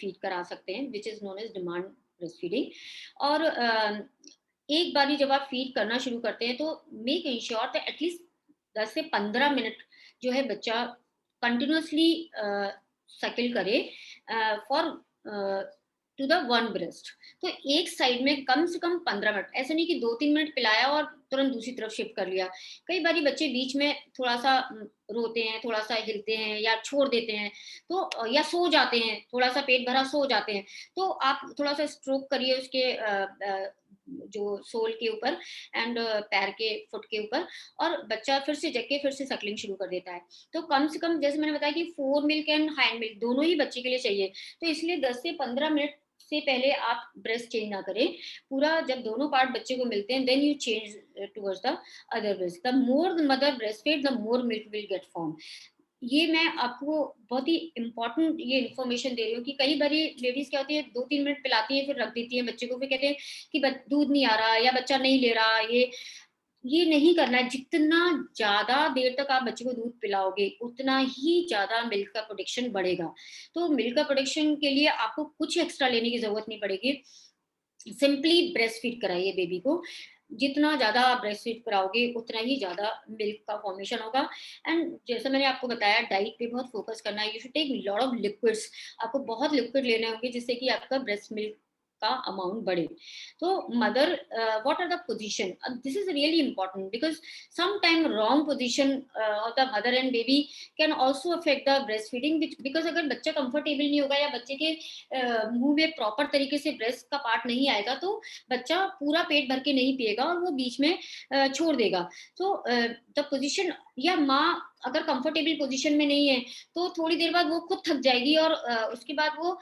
फीड करा सकते हैं, which is known as demand breast feeding. और एक बार ही जब आप फीड करना शुरू करते हैं तो मेक इंश्योर दैट एटलीस्ट 10 से 15 मिनट जो है बच्चा कंटिन्यूसली सकिल करे for to the one breast. तो एक साइड में कम से कम 15 मिनट, ऐसा नहीं कि 2-3 मिनट पिलाया और तुरंत दूसरी तरफ शिफ्ट कर लिया। कई बार बच्चे बीच में थोड़ा सा रोते हैं, थोड़ा सा हिलते हैं या छोड़ देते हैं, तो या सो जाते हैं, थोड़ा सा पेट भरा सो जाते हैं, तो आप थोड़ा सा स्ट्रोक करिए उसके जो सोल के ऊपर एंड पैर के फुट के ऊपर, और बच्चा फिर से जग के फिर से सकलिंग शुरू कर देता है। तो कम से कम जैसे मैंने बताया कि 4 मिल्क एंड हाइंड मिल्क दोनों ही बच्चे के लिए चाहिए, तो इसलिए 10 से 15 मिनट से पहले आप ब्रेस्ट चेंज ना करें। पूरा जब दोनों पार्ट बच्चे को मिलते हैं then you change towards the other breast. The more the mother breast feed the more milk will get form. ये मैं आपको बहुत ही इम्पोर्टेंट ये इन्फॉर्मेशन दे रही हूँ कि कई बारी लेडीज क्या होती है 2-3 मिनट पिलाती है फिर रख देती है बच्चे को, फिर कहते हैं कि दूध नहीं आ रहा या बच्चा नहीं ले रहा। ये नहीं करना है। जितना ज्यादा देर तक आप बच्चे को दूध पिलाओगे उतना ही ज्यादा मिल्क का प्रोडक्शन बढ़ेगा। तो मिल्क का प्रोडक्शन के लिए आपको कुछ एक्स्ट्रा लेने की जरूरत नहीं पड़ेगी, सिंपली ब्रेस्ट फीड कराइए बेबी को। जितना ज्यादा आप ब्रेस्ट फीड कराओगे उतना ही ज्यादा मिल्क का फॉर्मेशन होगा। एंड जैसा मैंने आपको बताया डाइट पे बहुत फोकस करना है, you should take lot of liquids. आपको बहुत लिक्विड लेने होंगे जिससे कि आपका ब्रेस्ट मिल्क का अमाउंट बढ़े। तो mother what are the position, this is really important because some time wrong position of the mother and baby can also affect the breast feeding. Because अगर बच्चा कंफर्टेबल नहीं होगा या बच्चे के मुंह में प्रॉपर तरीके से ब्रेस्ट का पार्ट नहीं आएगा तो बच्चा पूरा पेट भर के नहीं पिएगा और वो बीच में छोड़ देगा। तो द पोजीशन, या माँ अगर कंफर्टेबल पोजीशन में नहीं है तो थोड़ी देर बाद वो खुद थक जाएगी और उसके बाद वो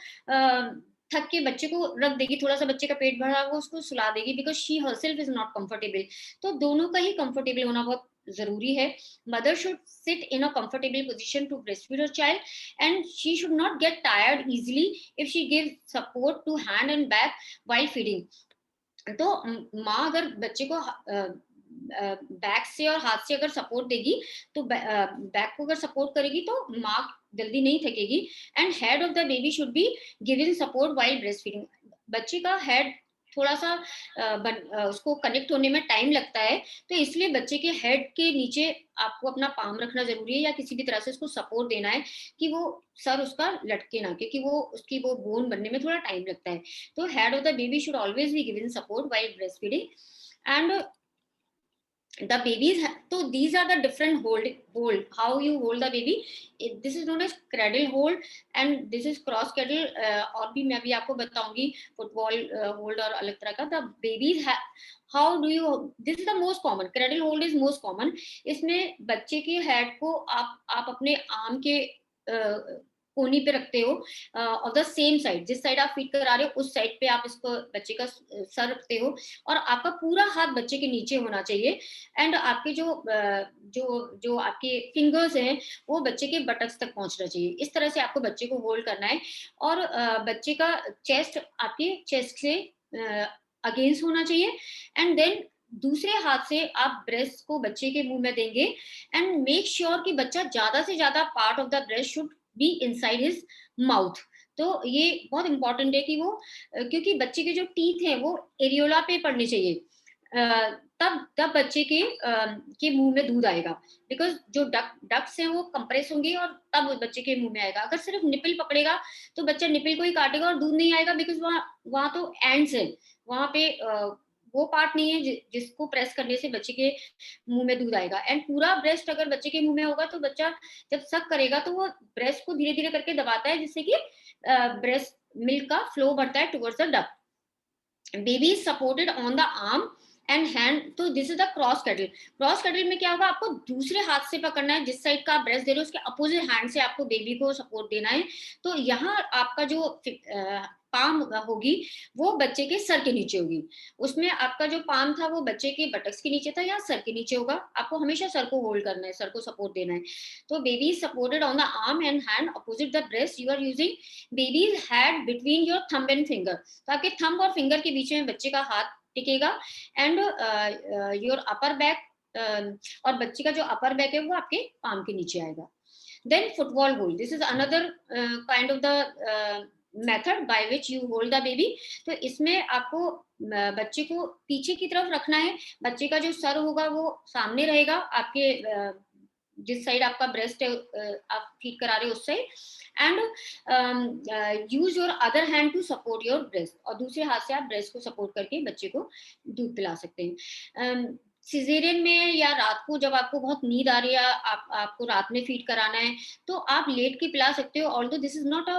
थक के बच्चे को रख देगी, थोड़ा सा बच्चे का पेट भरा वो उसको सुला देगी because she herself is not comfortable. तो दोनों का ही कंफर्टेबल होना बहुत जरूरी है। Mother should sit in a comfortable position to breastfeed her child and she should not get tired easily if she gives support to hand and back while feeding। तो माँ अगर बच्चे को बैक से और हाथ से अगर सपोर्ट देगी तो बैक को अगर सपोर्ट करेगी तो माँ जल्दी नहीं थकेगी। And head of the baby should be given support while breast feeding. बच्चे का हेड थोड़ा सा उसको कनेक्ट होने में टाइम लगता है, तो इसलिए बच्चे के हेड के नीचे आपको अपना पाम रखना जरूरी है या किसी भी तरह से उसको सपोर्ट देना है कि वो सर उसका लटके ना, क्योंकि वो उसकी वो बोन बनने में थोड़ा टाइम लगता है। तो head of the baby should always be given support while breast feeding. And the babies so these are the different hold how you hold the baby. This is known as cradle hold and this is cross cradle। और भी मैं भी आपको बताऊंगी football hold और अलग तरह का। the babies how do you, this is the most common, cradle hold is most common। इसमें बच्चे के हेड को आप अपने आर्म के कोनी पे रखते हो और द सेम साइड, जिस साइड आप फीड करा रहे हो उस साइड पे आप इसको बच्चे का सर रखते हो और आपका पूरा हाथ बच्चे के नीचे होना चाहिए। एंड आपके जो आपके फिंगर्स हैं वो बच्चे के बटक्स तक पहुंचना चाहिए। इस तरह से आपको बच्चे को होल्ड करना है और बच्चे का चेस्ट आपके चेस्ट से अगेंस्ट होना चाहिए। एंड देन दूसरे हाथ से आप ब्रेस्ट को बच्चे के मुंह में देंगे एंड मेक श्योर कि बच्चा ज्यादा से ज्यादा part of the breast should be inside his mouth. तो ये बहुत इंपॉर्टेंट है कि वो क्योंकि बच्चे के जो टीथ हैं वो एरियोला पे पड़ने चाहिए, तब बच्चे के मुंह में दूध आएगा। बिकॉज जो डक्स हैं वो कंप्रेस होंगे और तब बच्चे के मुंह में आएगा। अगर सिर्फ निपल पकड़ेगा तो बच्चा निपल को ही काटेगा और दूध नहीं आएगा बिकॉज वहाँ तो एंड्स है, वहाँ पे वो पार्ट नहीं है जिसको प्रेस करने से बच्चे के मुंह में दूध आएगा। एंड पूरा ब्रेस्ट अगर बच्चे के मुंह में होगा तो बच्चा जब सक करेगा तो वो ब्रेस्ट को धीरे धीरे करके दबाता है जिससे कि ब्रेस्ट मिल्क का फ्लो बढ़ता है towards the duct. Baby is supported on the arm and hand. तो this is the cross cradle. Cross cradle में क्या होगा, आपको दूसरे हाथ से पकड़ना है, जिस साइड का आप ब्रेस्ट दे रहे हो उसके अपोजिट हैंड से आपको बेबी को सपोर्ट देना है। तो यहाँ आपका जो पाम होगी वो बच्चे के सर के नीचे होगी। उसमें आपका जो पाम था वो बच्चे के बटक्स के नीचे था या सर के नीचे होगा। आपको हमेशा सर को होल्ड करना है, सर को सपोर्ट देना है। तो baby is supported on the arm and hand opposite the breast. You are using baby's head between your thumb and finger. तो आपके थंब और फिंगर के बीच में बच्चे का हाथ टिकेगा, एंड योर अपर बैक, और बच्चे का जो अपर बैक है वो आपके पाम के नीचे आएगा. Then football hold, this is another kind of the method by which you hold the baby. तो इसमें आपको बच्चे को पीछे की तरफ रखना है, बच्चे का जो सर होगा वो सामने रहेगा, आपके जिस साइड आपका ब्रेस्ट है आप फीड करा रहे हो उस side, and use your other hand to support your breast, और दूसरे हाथ से आप ब्रेस्ट को सपोर्ट करके बच्चे को दूध पिला सकते हैं. सिजेरियन में या रात को जब आपको बहुत नींद आ रही है, आपको रात में फीड कराना है, तो आप लेट के पिला सकते हो. Although this is not a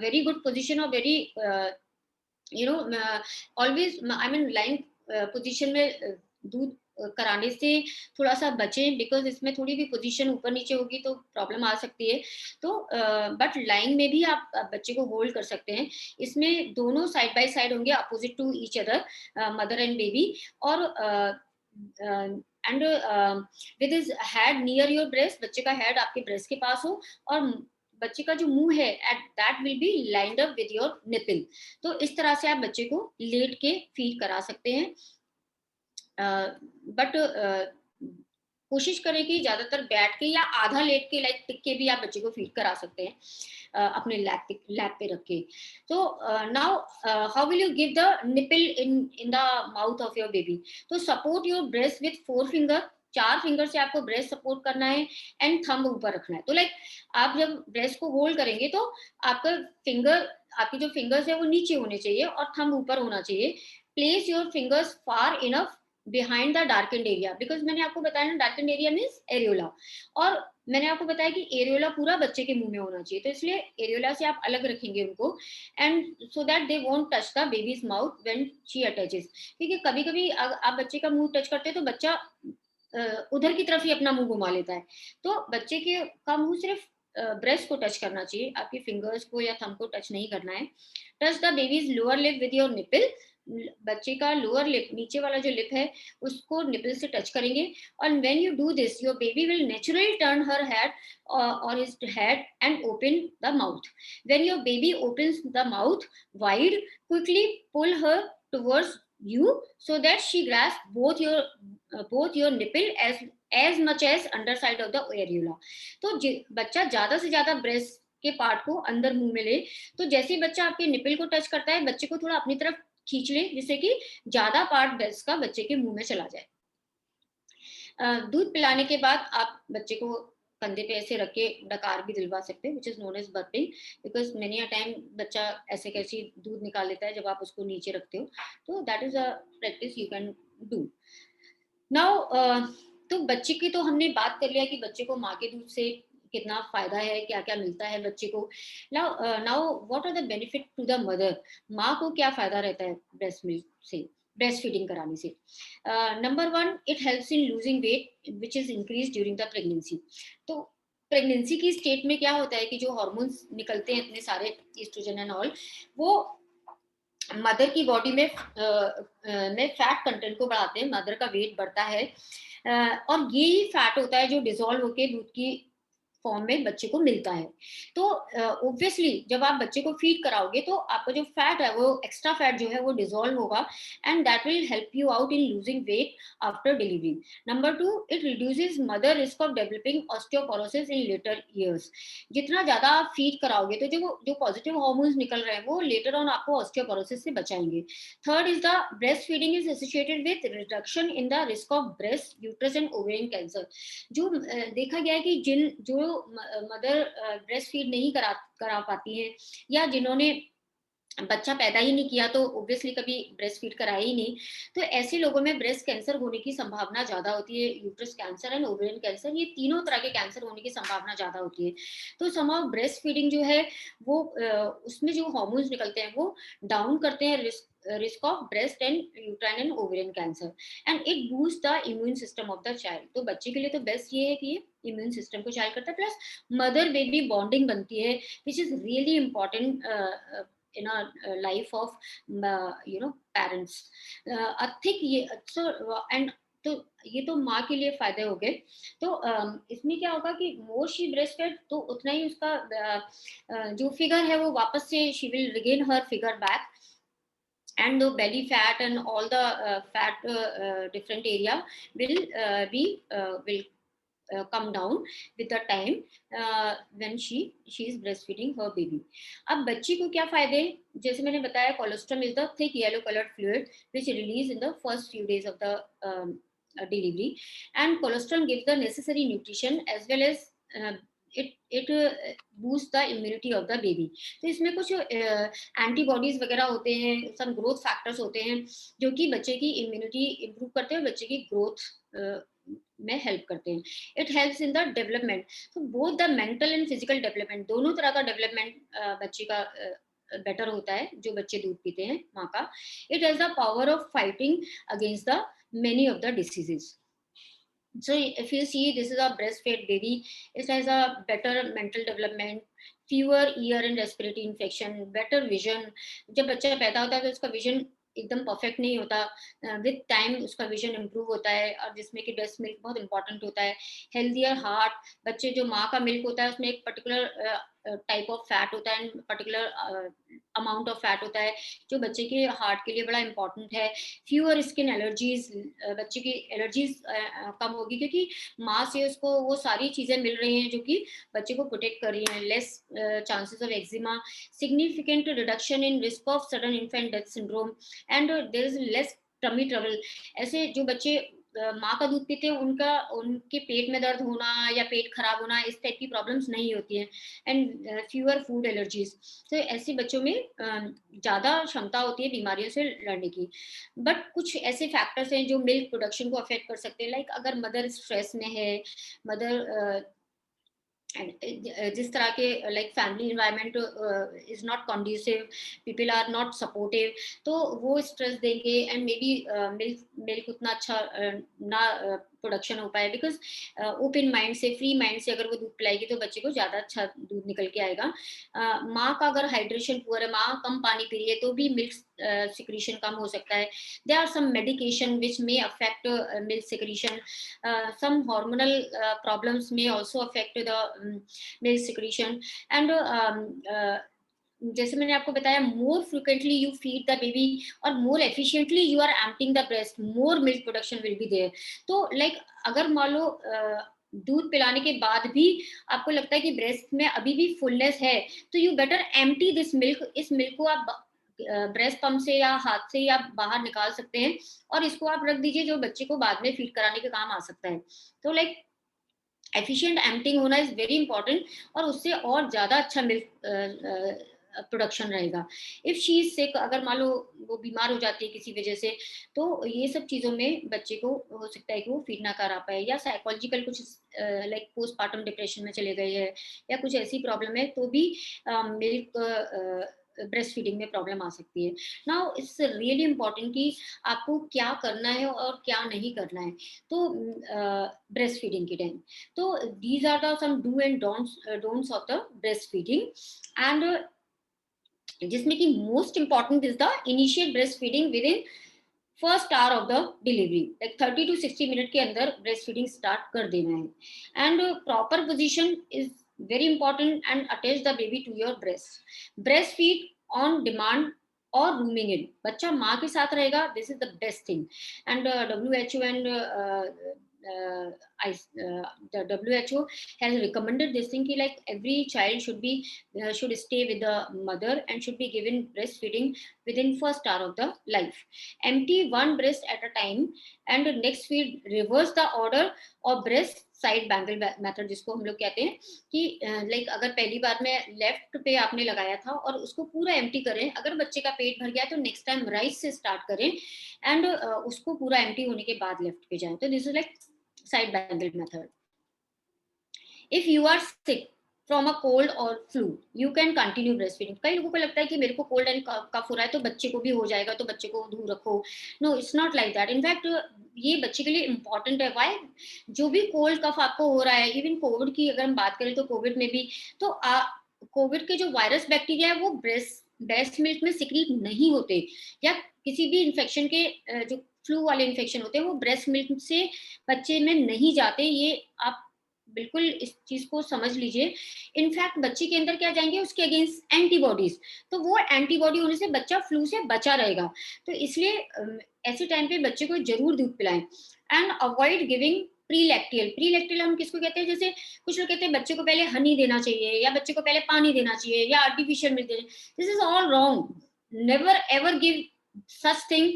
very good position और very always, I mean lying position में दूध कराने से थोड़ा सा बचें, बिकॉज इसमें थोड़ी भी पोजीशन ऊपर नीचे होगी तो प्रॉब्लम आ सकती है. तो बट लाइंग में भी आप बच्चे को होल्ड कर सकते हैं. इसमें दोनों साइड बाय साइड होंगे, opposite to each other, mother and baby, और and with his head near your breast, बच्चे का हेड आपके ब्रेस्ट के पास हो, और बच्चे का जो मुंह है at that will be lined up with your nipple. तो इस तरह से आप बच्चे को लेट के फीड करा सकते हैं. बट कोशिश करें कि ज्यादातर बैठ के या आधा लेट के, लाइक टिक के भी आप बच्चे को फीड करा सकते हैं, अपने लैप पे रख के. तो now how will you give the nipple in the mouth of your baby. तो support your breast with 4 finger, 4 finger से आपको ब्रेस्ट सपोर्ट करना है, एंड थंब ऊपर रखना है. तो लाइक आप जब ब्रेस्ट को होल्ड करेंगे तो आपका फिंगर, आपकी जो फिंगर्स है वो नीचे होने चाहिए और थंब ऊपर होना चाहिए. Place your fingers far enough behind the darkened area, because मैंने आपको बताया ना, डार्केंड एरिया मीन्स एरियोला, और मैंने आपको बताया कि एरियोला पूरा बच्चे के मुंह में होना चाहिए, तो इसलिए एरियोला से आप अलग रखेंगे उनको, and so that they won't touch the babies mouth when she attaches. क्योंकि कभी कभी आप बच्चे का मुंह टच करते हैं तो बच्चा उधर की तरफ ही अपना मुंह घुमा लेता है. तो बच्चे के का मुंह सिर्फ ब्रेस्ट को टच करना चाहिए, आपकी फिंगर्स को या थंब को टच नहीं करना है. Touch the babies lower lip with your nipple, बच्चे का लोअर लिप, नीचे वाला जो लिप है उसको निपल से टच करेंगे. और when you do this your baby will naturally turn her head और his head and open the mouth. When your baby opens the mouth wide, quickly pull her towards you so that she grasps both your nipple as much as underside of the areola. तो बच्चा ज्यादा से ज्यादा breast के part को अंदर मुंह में ले. तो जैसे ही बच्चा आपके निपल को टच करता है, बच्चे को थोड़ा अपनी तरफ खींच ले, जिससे कि ज्यादा पार्ट ब्रेस्ट का बच्चे के मुंह में चला जाए. दूध पिलाने के बाद आप बच्चे को कंधे पे ऐसे रख के डकार भी दिलवा सकते हैं, which is known as burping, because many a time बच्चा ऐसे कैसे दूध निकाल लेता है जब आप उसको नीचे रखते हो. तो that is a practice you can do. Now तो बच्चे की तो हमने बात कर लिया कि बच्चे को माँ के दूध से कितना फायदा है, क्या क्या मिलता है बच्चे को. Now what are the benefit to the mother. माँ को क्या फायदा रहता है ब्रेस्ट मिल्क से, ब्रेस्ट फीडिंग कराने से. Number 1, it helps in losing weight which is increase during the pregnancy. तो प्रेगनेंसी की स्टेट में क्या होता है कि जो हार्मोन्स निकलते हैं इतने सारे, ईस्ट्रोजन एंड ऑल, वो मदर की बॉडी में फैट कंटेंट को बढ़ाते हैं, मदर का वेट बढ़ता है, और ये ही फैट होता है जो डिसॉल्व होके दूध की फॉर्म में बच्चे को मिलता है. तो ऑब्वियसली जब आप बच्चे को फीड कराओगे तो आपका जो फैट है वो एक्स्ट्रा फैट जो है वो डिसॉल्व होगा, and that will help you out in losing wait after delivery. Number 2, it reduces mother risk of developing osteoporosis in later years. जितना ज्यादा आप फीड कराओगे तो जो पॉजिटिव हार्मोन्स निकल रहे हैं वो लेटर ऑन आपको ऑस्टियोपोरोसिस से बचाएंगे. Third is the breast feeding is associated with reduction in the risk of breast, uterus and ovarian cancer. जो देखा गया है कि जो मदर ब्रेस्ट फीड नहीं करा पाती है, या जिन्होंने बच्चा पैदा ही नहीं किया तो ऑब्वियसली कभी ब्रेस्ट फीड कराया ही नहीं, तो ऐसे लोगों में ब्रेस्ट कैंसर होने की संभावना ज्यादा होती है. Uterus cancer and ovarian cancer, ये तीनों तरह के कैंसर होने की संभावना ज्यादा होती है. तो समहाउ ब्रेस्ट फीडिंग जो है वो उसमें जो हार्मोन्स निकलते हैं वो डाउन करते हैं risk of breast and uterine and ovarian cancer, and it boosts the immune system of the child. तो बच्चे के लिए तो बेस्ट ये है कि ये इम्यून सिस्टम को चाइल्ड करता है, प्लस मदर बेबी बॉन्डिंग बनती है, which is really important in a life of parents. I think ये and तो ये तो माँ के लिए फायदे हो गए. तो इसमें क्या होगा कि मोर शी ब्रेस्ट फेड, तो उतना ही उसका जो फिगर है वो वापस से she will regain her figure back. and the belly fat and all the fat different area will come down with the time when she is breastfeeding her baby. अब बच्ची को क्या फायदे, जैसे मैंने बताया, cholesterol is the thick yellow coloured fluid which release in the first few days of the delivery, and cholesterol gives the necessary nutrition as well as it boosts the immunity of the baby. तो इसमें कुछ antibodies वगैरह होते हैं, सम growth factors होते हैं जो कि बच्चे की इम्यूनिटी इंप्रूव करते हैं और बच्चे की ग्रोथ में हेल्प करते हैं. It helps in the development, तो both the mental and physical development, दोनों तरह का डेवलपमेंट बच्चे का बेटर होता है जो बच्चे दूध पीते हैं माँ का. It has the power of fighting against the many of the diseases. So if you see, this is a breastfed baby, it has a better mental development, fewer ear and respiratory infection, better vision. जब बच्चा पैदा होता है तो उसका vision एकदम perfect नहीं होता, विद टाइम उसका विजन इम्प्रूव होता है, और जिसमें कि ब्रेस्ट मिल्क बहुत इंपॉर्टेंट होता है. हेल्दियर हार्ट, बच्चे जो माँ का मिल्क होता है उसमें एक पर्टिकुलर टाइप ऑफ फैट होता है, पर्टिकुलर अमाउंट ऑफ फैट होता है जो बच्चे के हार्ट के लिए बड़ा इंपॉर्टेंट है. फ्यूअर स्किन एलर्जीज, बच्चे की एलर्जीज कम होगी क्योंकि माँ से उसको वो सारी चीजें मिल रही हैं जो कि बच्चे को प्रोटेक्ट कर रही हैं. Less chances of eczema, significant reduction in risk of sudden infant death syndrome, and there is less tummy trouble. ऐसे जो बच्चे माँ का दूध पीते हैं उनके पेट में दर्द होना या पेट खराब होना, इस टाइप की प्रॉब्लम्स नहीं होती हैं. एंड फ्यूअर फूड एलर्जीज, तो ऐसे बच्चों में ज्यादा क्षमता होती है बीमारियों से लड़ने की. बट कुछ ऐसे फैक्टर्स हैं जो मिल्क प्रोडक्शन को अफेक्ट कर सकते हैं, लाइक अगर मदर स्ट्रेस में है, मदर जिस तरह के like family environment is not conducive, people are not supportive, तो वो स्ट्रेस देंगे एंड मे बी मिल्क उतना अच्छा ना प्रोडक्शन हो पाए. बिकॉज ओपन माइंड से, फ्री माइंड से अगर वो दूध पिलाएगी तो बच्चे को ज्यादा अच्छा दूध निकल के आएगा. माँ का अगर हाइड्रेशन पुअर है, माँ कम पानी पी रही है, तो भी मिल्क सिक्रीशन कम हो सकता है. There are some medication which may affect milk secretion. some hormonal problems may also affect the milk secretion. And जैसे मैंने आपको बताया, more frequently you feed the baby और more efficiently you are emptying the breast, more milk production will be there. तो like अगर मान लो दूध पिलाने के बाद भी आपको लगता है कि ब्रेस्ट में अभी भी फुलनेस है, तो you better empty this milk. इस मिल्क को आप ब्रेस्ट पंप से या हाथ से या बाहर निकाल सकते हैं और इसको आप रख दीजिए जो बच्चे को बाद में फीड कराने के काम आ सकता है. तो लाइक एफिशिएंट एम्प्टिंग होना इज वेरी इंपॉर्टेंट, और उससे और ज्यादा अच्छा मिल्क प्रोडक्शन रहेगा. इफ शी इज सिक, अगर मान लो वो बीमार हो जाती है किसी वजह से, तो ये सब चीजों में बच्चे को हो सकता है कि वो फीड ना करा पाए, या साइकोलॉजिकल कुछ लाइक पोस्टपार्टम डिप्रेशन में चले गए हैं या कुछ ऐसी प्रॉब्लम है, तो भी मिल्क ब्रेस्ट फीडिंग में प्रॉब्लम आ सकती है. नाउ इट्स रियली इंपॉर्टेंट कि आपको क्या करना है और क्या नहीं करना है तो ब्रेस्ट फीडिंग के टाइम. तो these are the some do and don'ts of the breast feeding. And जिसमें कि most important is the initial breast feeding within first hour of the delivery, like 30 to 60 minute के अंदर breast feeding start कर देना है. And proper position is very important, and attach the baby to your breast. Breastfeed on demand और rooming in, बच्चा माँ के साथ रहेगा, this is the best thing. And WHO and the WHO has recommended this thing ki like every child should stay with the mother and should be given breastfeeding within first hour of the life. Empty one breast at a time and next feed, reverse the order of breast side bangle method जिसको हम लोग कहते हैं कि like अगर पहली बार में left पे आपने लगाया था और उसको पूरा एम्प्टी करें, अगर बच्चे का पेट भर गया तो नेक्स्ट टाइम राइट से स्टार्ट करें एंड उसको पूरा एम्प्टी होने के बाद लेफ्ट पे जाएं. तो this is like side bangle method. If you are sick from a cold और flu, you can continue breast feeding. कई लोगों को लगता है कि मेरे को कोल्ड एंड कफ हो रहा है तो बच्चे को भी हो जाएगा तो बच्चे को दूर रखो. No, it's not like that. In fact ये बच्चे के लिए इंपॉर्टेंट है. वाई? जो भी कोल्ड कफ आपको हो रहा है, इवन कोविड की अगर हम बात करें तो कोविड में भी तो कोविड के जो वायरस बैक्टीरिया है वो ब्रेस्ट मिल्क में सिक्रीट नहीं होते, या किसी भी इन्फेक्शन के जो फ्लू वाले इन्फेक्शन होते हैं वो ब्रेस्ट मिल्क से बच्चे में नहीं जाते. ये आप बिल्कुल इस चीज को समझ लीजिए। इनफैक्ट बच्चे के अंदर क्या जाएंगे, उसके अगेंस्ट एंटीबॉडीज, तो वो एंटीबॉडी होने से बच्चा फ्लू से बचा रहेगा। तो इसलिए ऐसे टाइम पे बच्चे को जरूर दूध पिलाएं। And avoid giving prelacteal. Prelacteal हम किसको कहते हैं, जैसे कुछ लोग कहते हैं बच्चे को पहले हनी देना चाहिए या बच्चे को पहले पानी देना चाहिए या आर्टिफिशियल मिल्क देना। This is all wrong. Never ever give such thing.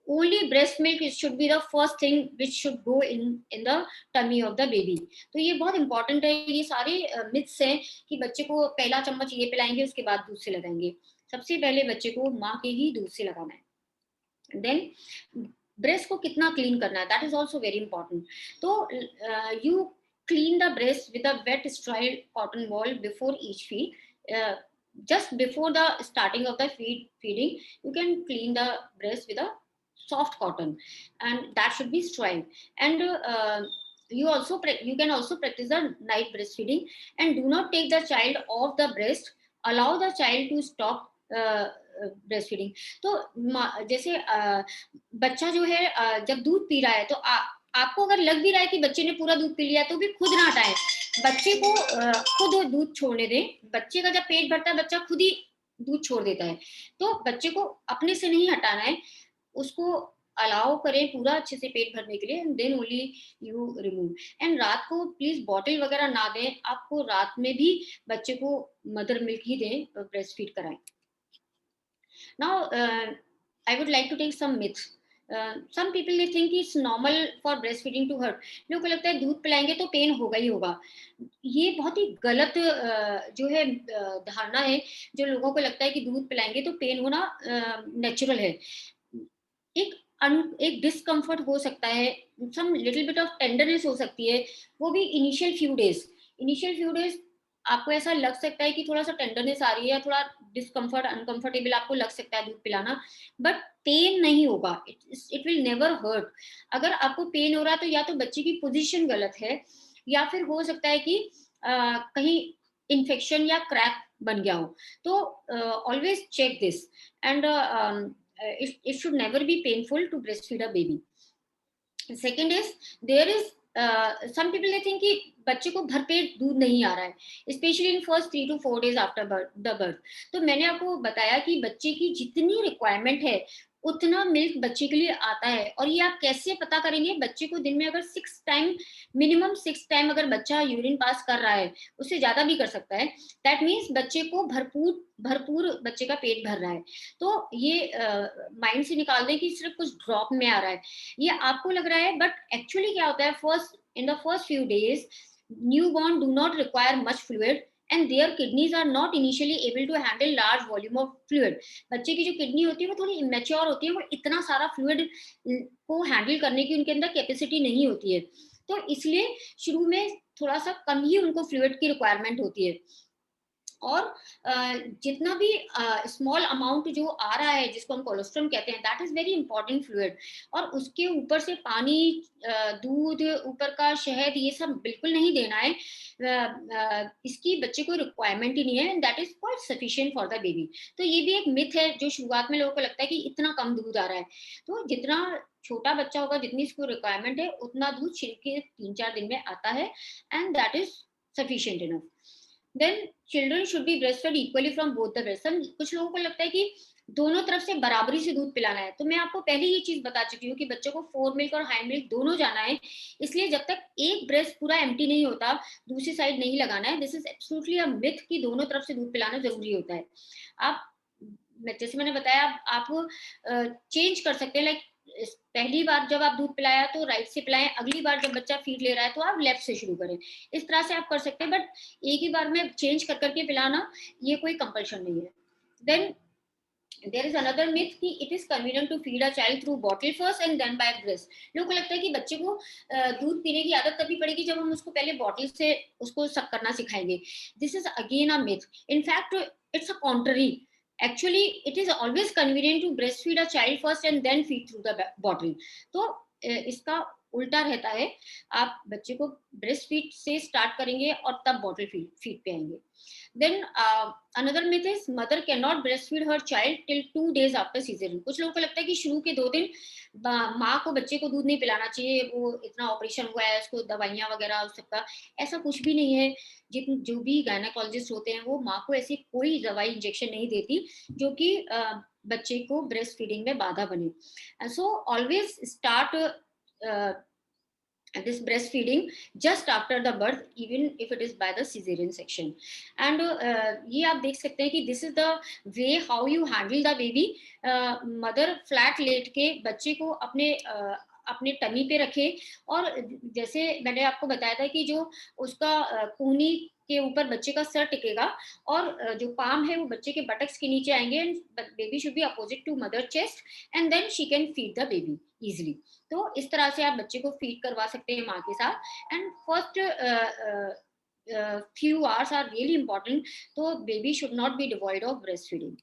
Only breast milk should be the first thing which should go in the tummy of the baby. तो ये बहुत इंपॉर्टेंट है। ये सारे मिथ्स हैं कि बच्चे को पहला चम्मच ये पिलाएंगे उसके बाद दूध से लगाएंगे। सबसे पहले बच्चे को माँ के ही दूध से लगाना है। देन ब्रेस्ट को कितना क्लीन करना है, that is also very important. तो you clean the breast with a wet stride cotton ball before each feed. just before the starting of the feeding, you can clean the breast with a soft cotton, and that should be sterile. And you can also practice the night breastfeeding, and do not take the child off the breast. Allow the child to stop breast feeding. तो जैसे बच्चा जो है जब दूध P रहा है तो आपको अगर लग भी रहा है कि बच्चे ने पूरा दूध पी लिया तो भी खुद ना हटाएं, बच्चे को खुद दूध छोड़ने दें। बच्चे का जब पेट भरता है बच्चा खुद ही दूध छोड़ देता है, तो बच्चे को अपने से नहीं हटाना है, उसको अलाउ करें पूरा अच्छे से पेट भरने के लिए, then only you remove. And रात को प्लीज बॉटल वगैरह ना दें, आपको रात में भी बच्चे को मदर मिल्क ही दें, ब्रेस्ट फीड कराएं। Now, I would like to take some myths. Some people they think it's normal for breastfeeding to hurt. लोगों को लगता है दूध पिलाएंगे तो पेन होगा ही होगा। ये बहुत ही गलत जो है धारणा है, जो लोगों को लगता है कि दूध पिलाएंगे तो पेन होना नेचुरल है। एक डिस्कम्फर्ट हो सकता है, some little bit of tenderness हो सकती है, वो भी इनिशियल फ्यू डेज आपको ऐसा लग सकता है कि थोड़ा सा टेंडरनेस आ रही है या थोड़ा डिस्कम्फर्ट अनकंफर्टेबल आपको लग सकता है दूध पिलाना, बट पेन नहीं होगा। It will never hurt. अगर आपको पेन हो रहा है तो या तो बच्चे की पोजीशन गलत है या फिर हो सकता है कि कहीं इन्फेक्शन या क्रैक बन गया हो। तो always check this, and it should never be painful to breastfeed a baby. Second is, there is some people they think कि बच्चे को भरपेट दूध नहीं आ रहा है, specially in first 3 to 4 days after the birth. तो मैंने आपको बताया कि बच्चे की जितनी रिक्वायरमेंट है उतना मिल्क बच्चे के लिए आता है। और ये आप कैसे पता करेंगे, बच्चे को दिन में अगर 6 टाइम मिनिमम 6 टाइम अगर बच्चा यूरिन पास कर रहा है, उससे ज्यादा भी कर सकता है, दैट मीन्स बच्चे को भरपूर बच्चे का पेट भर रहा है। तो ये माइंड से निकाल दें कि सिर्फ कुछ ड्रॉप में आ रहा है, ये आपको लग रहा है, बट एक्चुअली क्या होता है, in the first few days newborn do not require much fluid and their kidneys are not initially able to handle large volume of fluid. बच्चे की जो किडनी होती है वो थोड़ी इमेच्योर होती है, वो इतना सारा फ्लूइड को हैंडल करने की उनके अंदर कैपेसिटी नहीं होती है, तो इसलिए शुरू में थोड़ा सा कम ही उनको फ्लूइड की रिक्वायरमेंट होती है। और जितना भी स्मॉल अमाउंट जो आ रहा है जिसको हम कोलेस्ट्रॉम कहते हैं, that is very important fluid. और उसके ऊपर से पानी, दूध, ऊपर का शहद, ये सब बिल्कुल नहीं देना है। इसकी बच्चे को रिक्वायरमेंट ही नहीं है, and that is quite sufficient for the baby. तो ये भी एक मिथ है जो शुरुआत में लोगों को लगता है कि इतना कम दूध आ रहा है। तो जितना छोटा बच्चा होगा, जितनी इसको रिक्वायरमेंट है, उतना दूध छिड़के 3-4 दिन में आता है, and that is sufficient enough. Then children should be breastfed equally from both the breasts. कुछ लोगों को लगता है कि दोनों तरफ से बराबरी से दूध पिलाना है, तो मैं आपको पहले ये चीज बता चुकी हूँ कि बच्चों को फोर मिल्क और हाई मिल्क दोनों जाना है, इसलिए जब तक एक ब्रेस्ट पूरा एम्प्टी नहीं होता दूसरी साइड नहीं लगाना है। This is absolutely a myth कि दोनों तरफ से दूध पिलाना जरूरी होता है। आप जैसे मैंने बताया, आप चेंज कर सकते हैं, लाइक पहली बार जब आप दूध पिलाया तो राइट से पिलाएं, अगली बार जब बच्चा फीड ले रहा है तो आप लेफ्ट से शुरू करें, इस तरह से आप कर सकते हैं, बट एक ही बार में चेंज कर करके पिलाना ये कोई कंपल्शन नहीं है। Then there is another myth कि it is convenient to feed a child through bottle first and then by breast. लोगों को लगता है कि बच्चे को दूध पीने की आदत तभी पड़ेगी जब हम उसको पहले बॉटल से उसको सक करना सिखाएंगे। This is again a myth. In fact, it's a contrary. Actually, it is always convenient to breastfeed a child first and then feed through the bottle. तो इसका उल्टा रहता है, आप बच्चे को ब्रेस्ट फीड से स्टार्ट करेंगे और तब बॉटल फीड पे आएंगे। Then another myth is mother can not breast feed her child till 2 days after caesarean. कुछ लोगों को लगता है कि शुरू के 2 दिन माँ को बच्चे को दूध नहीं पिलाना चाहिए, वो इतना ऑपरेशन हुआ है, उसको दवाइयाँ वगैरह उस सबका, ऐसा कुछ भी नहीं है। जो भी गायनाकोलॉजिस्ट होते हैं वो माँ को ऐसी कोई दवाई इंजेक्शन नहीं देती जो कि बच्चे को ब्रेस्ट फीडिंग में बाधा बने। So always start this breastfeeding just after the birth, even if it is by the cesarean section. And ये आप देख सकते हैं कि this is the way how you handle the baby. Mother flat लेट के बच्चे को अपने टमी पे रखे, और जैसे मैंने आपको बताया था कि जो उसका कूहनी के ऊपर बच्चे का सर टिकेगा, और जो पाम है वो बच्चे के बटक्स के नीचे आएंगे, and baby should be opposite to mother chest, and then she can feed the baby easily. तो इस तरह से आप बच्चे को फीड करवा सकते हैं माँ के साथ। And first few hours are really important, तो baby should not be devoid of breastfeeding.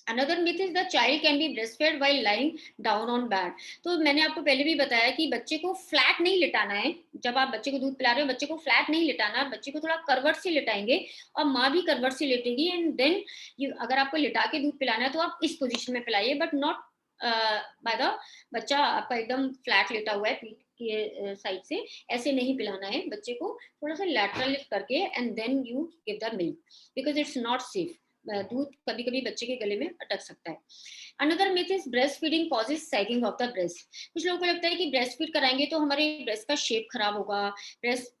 Another myth is the child can be breastfed while lying down on bed. तो मैंने आपको पहले भी बताया कि बच्चे को फ्लैट नहीं लिटाना है। जब आप बच्चे को दूध पिला रहे हो, बच्चे को फ्लैट नहीं लिटाना है, बच्चे को थोड़ा करवट से लिटाएंगे और माँ भी करवट से लेटेगी, एंड देन अगर आपको लिटा के दूध पिलाना है तो आप इस पोजीशन में पिलाइए, बट नॉट बाय द बच्चा आपका एकदम फ्लैट लेटा हुआ है पीठ के साइड से, ऐसे नहीं पिलाना है बच्चे को, थोड़ा सा लैटरल करके, and then you give the milk, because it's not safe. दूध कभी कभी बच्चे के गले में अटक सकता है। Another myth is breast feeding causes sagging of the breast. कुछ लोगों को लगता है कि ब्रेस्ट फीड कराएंगे तो हमारे ब्रेस्ट का शेप खराब होगा, ब्रेस्ट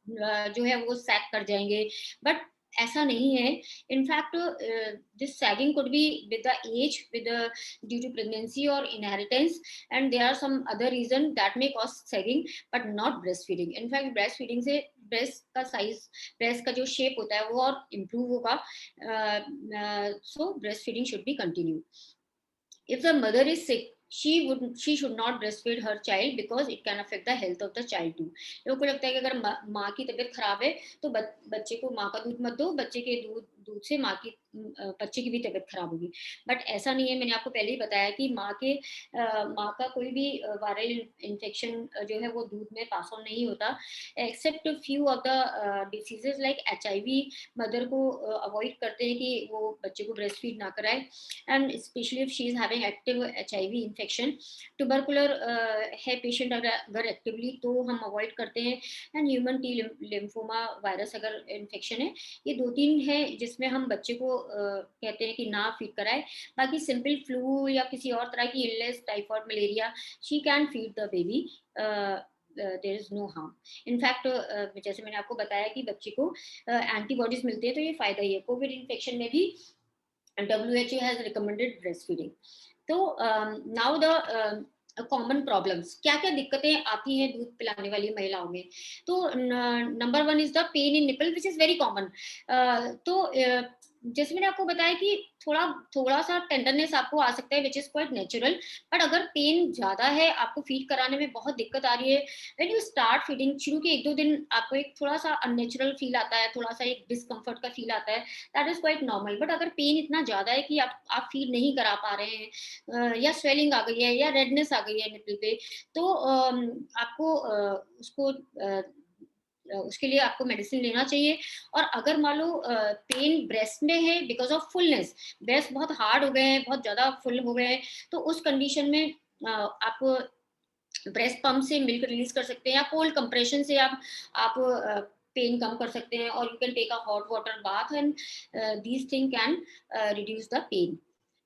जो है वो सैग कर जाएंगे, बट ऐसा नहीं है। In fact this sagging could be with the age, with due to pregnancy और inheritance, and there are some other reason that may cause sagging, but not breast feeding. In fact breast feeding से breast का size, breast का जो shape होता है वो और improve होगा। So breastfeeding should be continued. If the mother is sick, she should not breastfeed her child because it can affect the health of the child too. लोगों को लगता है कि अगर माँ की तबीयत खराब है तो बच्चे को माँ का दूध मत दो, बच्चे के दूध से बच्चे की भी तबीयत खराब होगी, बट ऐसा नहीं है। मैंने आपको पहले ही बताया कि माँ का कोई भी वायरल इन्फेक्शन जो है वो दूध में पास ऑन नहीं होता, except few of the diseases like HIV। Mother को अवॉइड करते हैं कि वो बच्चे को ब्रेस्ट फीड ना कराए, and specially if she is having active HIV infection. Tubercular है पेशेंट अगर एक्टिवली, तो हम अवॉइड करते हैं। And human T lymphoma virus अगर इन्फेक्शन है, ये 2-3 है जिसमें हम बच्चे को कहते हैं कि ना फीड कराए। बाकी सिंपल फ्लू या किसी और तरह की illness, typhoid, malaria, she can feed the baby, there is no harm. In fact जैसे मैंने आपको बताया कि बच्चे को एंटीबॉडीज मिलते हैं, तो ये फायदा ही है। कोविड इन्फेक्शन में भी WHO has recommended breastfeeding. तो नाउ द कॉमन प्रॉब्लम्स, क्या क्या दिक्कतें आती हैं दूध पिलाने वाली महिलाओं में। तो number 1 is the pain in nipple, which is very common. तो जैसे मैंने आपको बताया कि थोड़ा सा टेंडरनेस आपको आ सकता है, which is quite natural, but अगर पेन ज्यादा है, आपको फीड कराने में बहुत दिक्कत आ रही है, व्हेन यू स्टार्ट फीडिंग, शुरू के 1-2 दिन आपको एक थोड़ा सा अननेचुरल फील आता है, थोड़ा सा एक डिस्कम्फर्ट का फील आता है, that is quite normal. But अगर पेन इतना ज्यादा है कि आप फीड नहीं करा पा रहे हैं, या स्वेलिंग आ गई है, या रेडनेस आ गई है निपल पे, तो आपको उसके लिए आपको मेडिसिन लेना चाहिए। और अगर मान लो पेन ब्रेस्ट में है बिकॉज ऑफ फुलनेस, ब्रेस्ट बहुत हार्ड हो गए हैं, बहुत ज्यादा फुल हो गए हैं, तो उस कंडीशन में आप ब्रेस्ट पंप से मिल्क रिलीज कर सकते हैं, या कोल्ड कंप्रेशन से आप पेन कम कर सकते हैं, और you can take a hot water bath, and these thing can reduce the pain.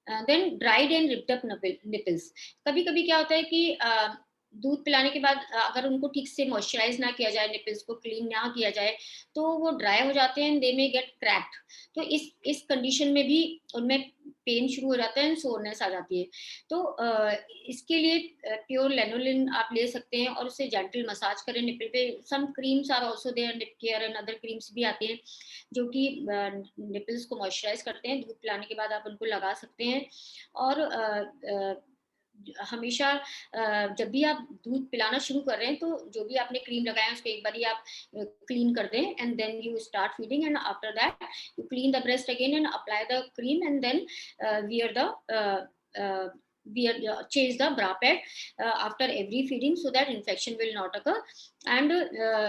Then dried and ripped up nipples. कभी कभी क्या होता है कि दूध पिलाने के बाद अगर उनको ठीक से मॉइस्चराइज ना किया जाए, निपल्स को क्लीन ना किया जाए, तो वो ड्राई हो जाते हैं, दे मे गेट क्रैक्ड। तो इस कंडीशन में भी उनमें पेन शुरू हो जाता है एंड सोरनेस आ जाती है। तो इसके लिए प्योर लेनोलिन आप ले सकते हैं और उससे जेंटल मसाज करें निपल पे। Some creams are also there, nip care and other creams भी आती हैं जो कि निपल्स को मॉइस्चराइज करते हैं। दूध पिलाने के बाद आप उनको लगा सकते हैं। और हमेशा जब भी आप दूध पिलाना शुरू कर रहे हैं, तो जो भी आपने क्रीम लगाया है उसको एक बार आप क्लीन कर दें, and then you start feeding, and after that you clean the breast again and apply the cream, and then wear the change the bra pad after every feeding so that infection will not occur. And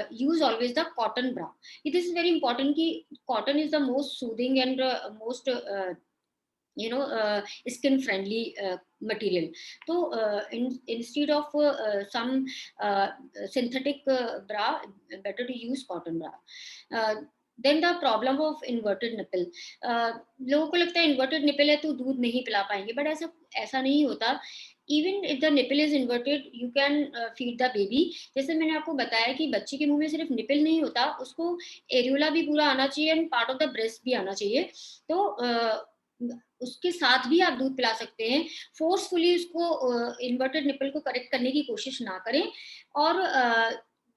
use always the cotton bra. This is very important कि cotton is the most soothing and most skin friendly material. So instead of some synthetic bra, better to use cotton bra. Then the problem of inverted nipple. लोगों को लगता है inverted nipple है तो दूध नहीं पिला पाएंगे, बट ऐसा ऐसा नहीं होता. Even if the nipple is inverted you can feed the baby. जैसे मैंने आपको बताया कि बच्चे के मुंह में सिर्फ निपल नहीं होता, उसको एरियोला भी पूरा आना चाहिए and part of the breast भी आना चाहिए. तो उसके साथ भी आप दूध पिला सकते हैं. फोर्सफुली उसको इन्वर्टेड निपल को करेक्ट करने की कोशिश ना करें. और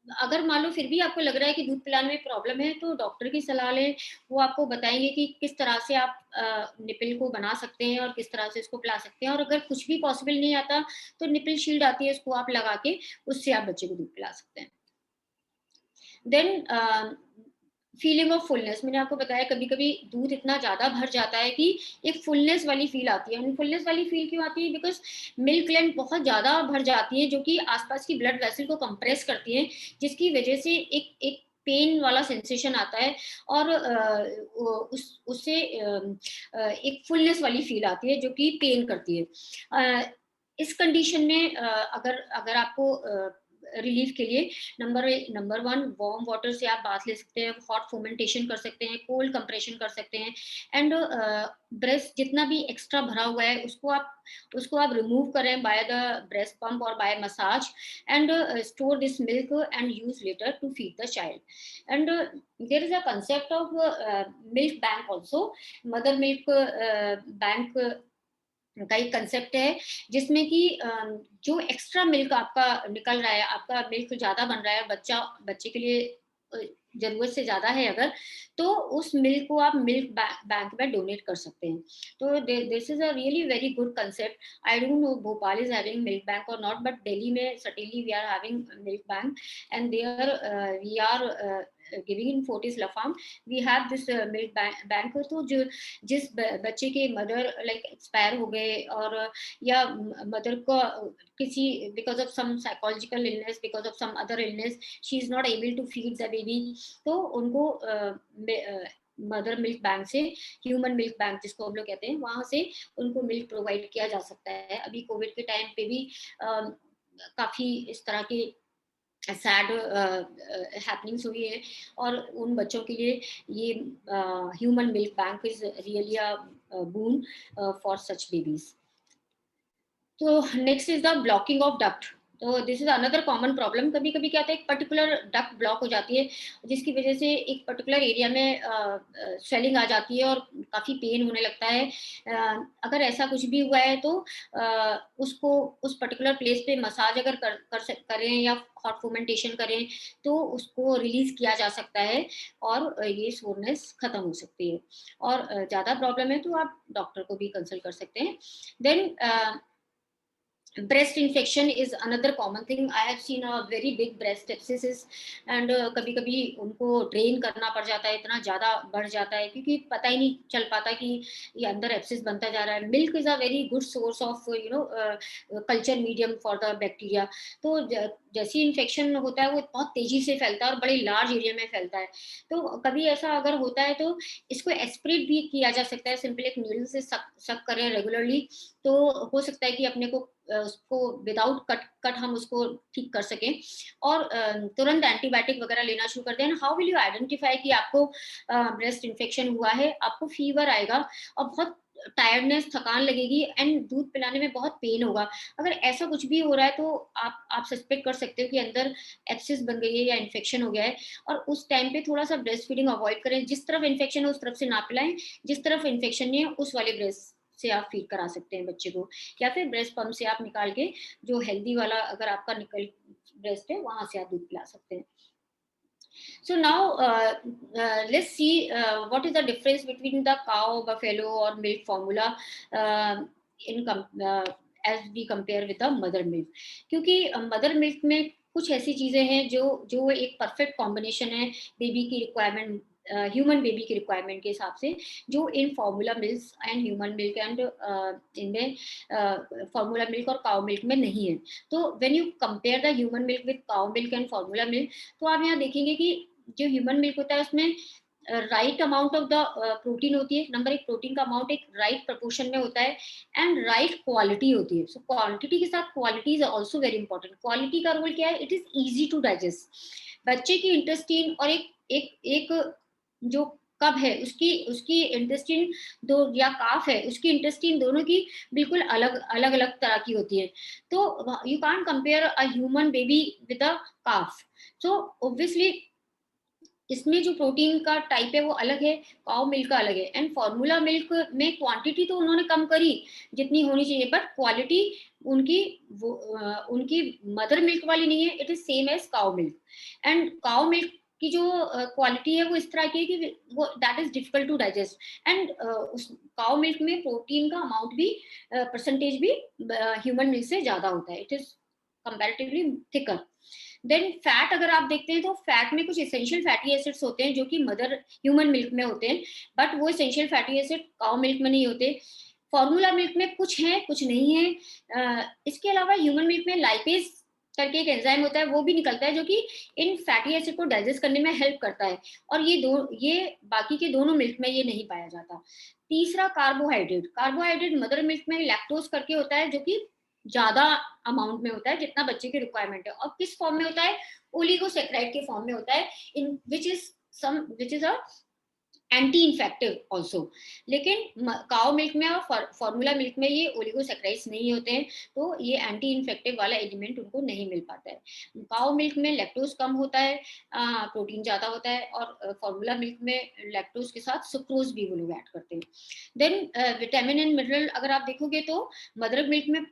अगर मान लो फिर भी आपको लग रहा है कि दूध पिलाने में प्रॉब्लम है तो डॉक्टर की सलाह लें. वो आपको बताएंगे कि किस तरह से आप निपल को बना सकते हैं और किस तरह से इसको पिला सकते हैं. और अगर कुछ भी पॉसिबल नहीं आता तो निपल शील्ड आती है, उसको आप लगा के उससे आप बच्चे को दूध पिला सकते हैं. Than feeling of fullness. मैंने आपको बताया कभी कभी दूध इतना ज्यादा भर जाता है कि एक फुलनेस वाली फील आती है. फुलनेस वाली फील क्यों आती है? बिकॉज मिल्क लेंथ बहुत ज्यादा भर जाती है जो कि आसपास की ब्लड वेसल को कंप्रेस करती है, जिसकी वजह से एक एक पेन वाला सेंसेशन आता है और उससे एक फुलनेस वाली फील आती है जो कि पेन करती है. इस कंडीशन में अगर अगर आपको रिलीफ के लिए नंबर 1 वार्म वाटर से आप बाथ ले सकते हैं, हॉट फोमेंटेशन कर सकते हैं, कोल्ड कंप्रेशन कर सकते हैं. एंड ब्रेस्ट जितना भी एक्स्ट्रा भरा हुआ है उसको आप रिमूव करें बाय द ब्रेस्ट पंप और by massage and store this milk and use later to feed the child. And there is a concept of milk bank also. Mother milk bank का एक concept है जिसमें कि जो extra milk आपका निकल रहा है, आपका मिल्क ज्यादा बन रहा है, बच्चे के लिए जरूरत से ज्यादा है अगर, तो उस मिल्क को आप मिल्क बैंक में डोनेट कर सकते हैं. तो this is a really very good concept. I don't know Bhopal is having milk bank or not, but Delhi में certainly we are having milk bank and there we are giving in Fortis La Femme we have this milk bank. तो जो जिस बच्चे के mother like expire हो गए और या मदर को किसी because of some psychological illness, because of some other illness she is not able to feed the baby, तो उनको मदर मिल्क बैंक से, ह्यूमन मिल्क बैंक जिसको हम लोग कहते हैं, वहां से उनको मिल्क प्रोवाइड किया जा सकता है. अभी कोविड के टाइम पे भी काफी इस तरह के सैड हैपनिंग्स हुई है और उन बच्चों के लिए ये human milk bank is really a boon for such babies. So next is the blocking of duct. तो this is another common problem. कभी कभी क्या होता है एक पर्टिकुलर डक्ट ब्लॉक हो जाती है जिसकी वजह से एक पर्टिकुलर एरिया में स्वेलिंग आ जाती है और काफी पेन होने लगता है. अगर ऐसा कुछ भी हुआ है तो उसको उस पर्टिकुलर प्लेस पे मसाज अगर करें या हॉट फोमेंटेशन करें तो उसको रिलीज किया जा सकता है और ये सोरनेस खत्म हो सकती है. और ज्यादा प्रॉब्लम है तो आप डॉक्टर को भी कंसल्ट कर सकते हैं. Then breast infection is another common thing. I have seen a very big breast abscesses and कभी कभी उनको ड्रेन करना पड़ जाता है, इतना ज्यादा बढ़ जाता है क्योंकि पता ही नहीं चल पाता कि ये अंदर एब्सिस बनता जा रहा है. Milk is a very good source of culture medium for the bacteria. तो जैसे इन्फेक्शन होता है वो बहुत तेजी से फैलता है और बड़े लार्ज एरिया में फैलता है. तो कभी ऐसा अगर होता है तो इसको एस्पिरेट भी किया जा सकता है. सिंपल एक नीडल से सक करें रेगुलरली तो हो सकता है कि अपने को उसको विदाउट कट हम उसको ठीक कर सकें और तुरंत एंटीबायोटिक वगैरह लेना शुरू कर दें. हाउ विल यू आइडेंटिफाई कि आपको ब्रेस्ट इन्फेक्शन हुआ है? आपको फीवर आएगा और बहुत टायर्डनेस, थकान लगेगी एंड दूध पिलाने में बहुत पेन होगा. अगर ऐसा कुछ भी हो रहा है तो आप सस्पेक्ट कर सकते हो कि अंदर एब्सिस बन गई है या इन्फेक्शन हो गया है. और उस टाइम पे थोड़ा सा ब्रेस्ट फीडिंग अवॉइड करें. जिस तरफ इन्फेक्शन है उस तरफ से ना पिलाएं, जिस तरफ इन्फेक्शन नहीं है उस वाले ब्रेस्ट से आप फीड करा सकते हैं बच्चे को, या फिर ब्रेस्ट पंप से आप निकाल के जो हेल्दी वाला अगर आपका निकल ब्रेस्ट है वहां से आप दूध पिला सकते हैं. So now let's see what is the difference between the cow, buffalo or milk formula as we compare with the mother milk. क्योंकि मदर मिल्क में कुछ ऐसी चीजें हैं जो एक परफेक्ट कॉम्बिनेशन है बेबी की रिक्वायरमेंट ह्यूमन बेबी की रिक्वायरमेंट के हिसाब से, जो इन formula milk and human milk and इनमें फॉर्मूला मिल्क और काउ मिल्क में नहीं है। तो when you compare the human milk with cow milk and formula milk, तो आप यहाँ देखेंगे कि जो ह्यूमन मिल्क होता है उसमें right amount of the protein होती है। नंबर एक, प्रोटीन का अमाउंट एक राइट प्रपोर्शन में होता है एंड राइट क्वालिटी होती है। सो क्वांटिटी के साथ quality is also very important. Quality का रोल क्या है? It is easy to digest. बच्चे की इंटेस्टीन और एक एक एक जो कब है उसकी उसकी इंटेस्टीन दो, या काफ है उसकी इंटेस्टीन, दोनों की बिल्कुल अलग अलग अलग तरह की होती है। तो you can't compare a human baby with a calf. So obviously इसमें जो प्रोटीन का टाइप है वो अलग है, काउ मिल्क का अलग है। एंड फॉर्मूला मिल्क में क्वांटिटी तो उन्होंने कम करी जितनी होनी चाहिए, बट क्वालिटी उनकी उनकी मदर मिल्क वाली नहीं है। It is same as cow milk. And cow milk की जो क्वालिटी है वो इस तरह की है कि वो that is difficult to digest. And उस काउ मिल्क में प्रोटीन का अमाउंट भी परसेंटेज भी ह्यूमन मिल्क से ज्यादा होता है। It is comparatively thicker. Then fat अगर आप देखते हैं तो फैट में कुछ एसेंशियल फैटी एसिड्स होते हैं जो कि मदर ह्यूमन मिल्क में होते हैं, बट वो essential fatty acid cow milk में नहीं होते। फॉर्मूला मिल्क में कुछ है कुछ नहीं है। इसके अलावा ह्यूमन मिल्क में लाइपेज करके एक एंजाइम होता है, वो भी निकलता है जो कि इन फैटी एसिड को डाइजेस्ट करने में हेल्प करता है। और ये बाकी के दोनों मिल्क में ये नहीं पाया जाता। तीसरा, कार्बोहाइड्रेट। कार्बोहाइड्रेट मदर मिल्क में लैक्टोज करके होता है जो कि ज्यादा अमाउंट में होता है जितना बच्चे की रिक्वायरमेंट है। और किस फॉर्म में होता है? ओलिगोसेक्राइड के फॉर्म में होता है, in which is a anti infective also. लेकिन काउ मिल्क में और फॉर्मूला मिल्क में ये ओलिगोसेक्राइड्स नहीं होते हैं, तो ये एंटी इन्फेक्टिव वाला एलिमेंट उनको नहीं मिल पाता है। काउ मिल्क में लैक्टोज कम होता है, प्रोटीन ज्यादा होता है, और फॉर्मूला मिल्क में लैक्टोज के साथ सुक्रोज भी वो लोग ऐड करते हैं। देन विटामिन एंड मिनरल अगर आप देखोगे तो मदर मिल्क में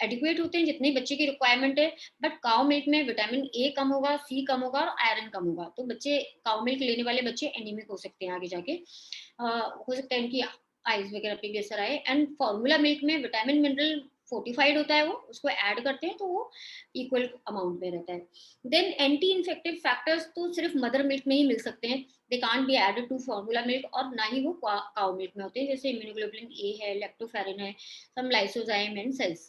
एडिक्वेट होते हैं जितनी बच्चे की रिक्वायरमेंट है, बट काउ मिल्क में विटामिन ए कम होगा, सी कम होगा और आयरन कम होगा। तो बच्चे, काउ मिल्क लेने वाले बच्चे एनीमिक हो सकते हैं आगे जाके। हो सकता है इनकी आईज वगैरह पे भी असर आए। एंड फॉर्मूला मिल्क में विटामिन मिनरल फोर्टिफाइड होता है, वो उसको ऐड करते हैं तो वो इक्वल अमाउंट में रहता है। देन एंटी इन्फेक्टिव फैक्टर्स तो सिर्फ मदर मिल्क में ही मिल सकते हैं, they can't be added to formula milk, और ना ही वो काउ मिल्क में होते हैं, जैसे इम्यूनोग्लोबुलिन ए है, लैक्टोफेरिन है, some lysozyme and cells.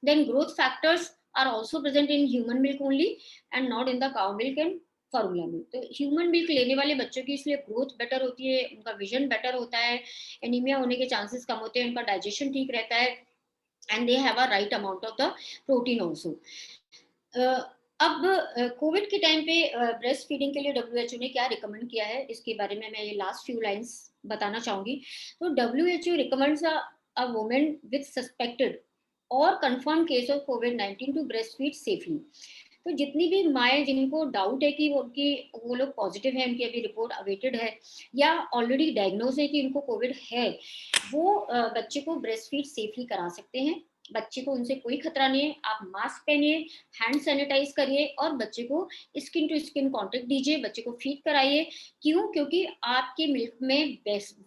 Then growth factors are also present in human milk only and not in the cow milk and formula milk. तो ह्यूमन मिल्क लेने वाले बच्चों की इसलिए ग्रोथ बेटर होती है, उनका विजन बेटर होता है, एनीमिया होने के चांसेस कम होते हैं, उनका डाइजेशन ठीक रहता है, and they have a right amount of the protein also. अब कोविड के टाइम पे ब्रेस्ट फीडिंग के लिए डब्ल्यूएचओ ने क्या रिकमेंड किया है, इसके बारे में मैं ये लास्ट फ्यू लाइंस बताना चाहूंगी। तो WHO recommends a woman with suspected or confirm case of कोविड-19 टू ब्रेस्ट फीड सेफली। तो जितनी भी माएँ जिनको डाउट है कि वो लोग पॉजिटिव है, उनकी अभी रिपोर्ट अवेटेड है, या ऑलरेडी डायग्नोज है कि उनको कोविड है, वो बच्चे को ब्रेस्ट फीड सेफली करा सकते हैं। बच्चे को उनसे कोई खतरा नहीं है। आप मास्क पहनिए, हैंड सैनिटाइज करिए और बच्चे को स्किन टू स्किन कांटेक्ट दीजिए, बच्चे को फीड कराइए। क्यों? क्योंकि आपके मिल्क में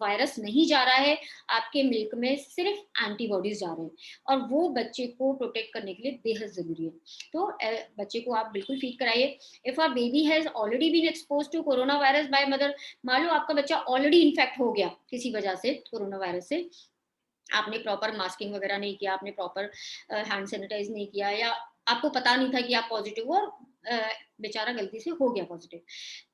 वायरस नहीं जा रहा है, आपके मिल्क में सिर्फ एंटीबॉडीज जा रहे हैं, और वो बच्चे को प्रोटेक्ट करने के लिए बेहद जरूरी है। तो बच्चे को आप बिल्कुल फीड कराइए। If a baby has already been expose to corona virus by mother, मान लो आपका बच्चा ऑलरेडी इन्फेक्ट हो गया किसी वजह से कोरोना वायरस से, आपने प्रॉपर मास्किंग वगैरह नहीं किया, आपने प्रॉपर हैंड सैनिटाइज नहीं किया, या आपको पता नहीं था कि आप पॉजिटिव हो और बेचारा गलती से हो गया पॉजिटिव,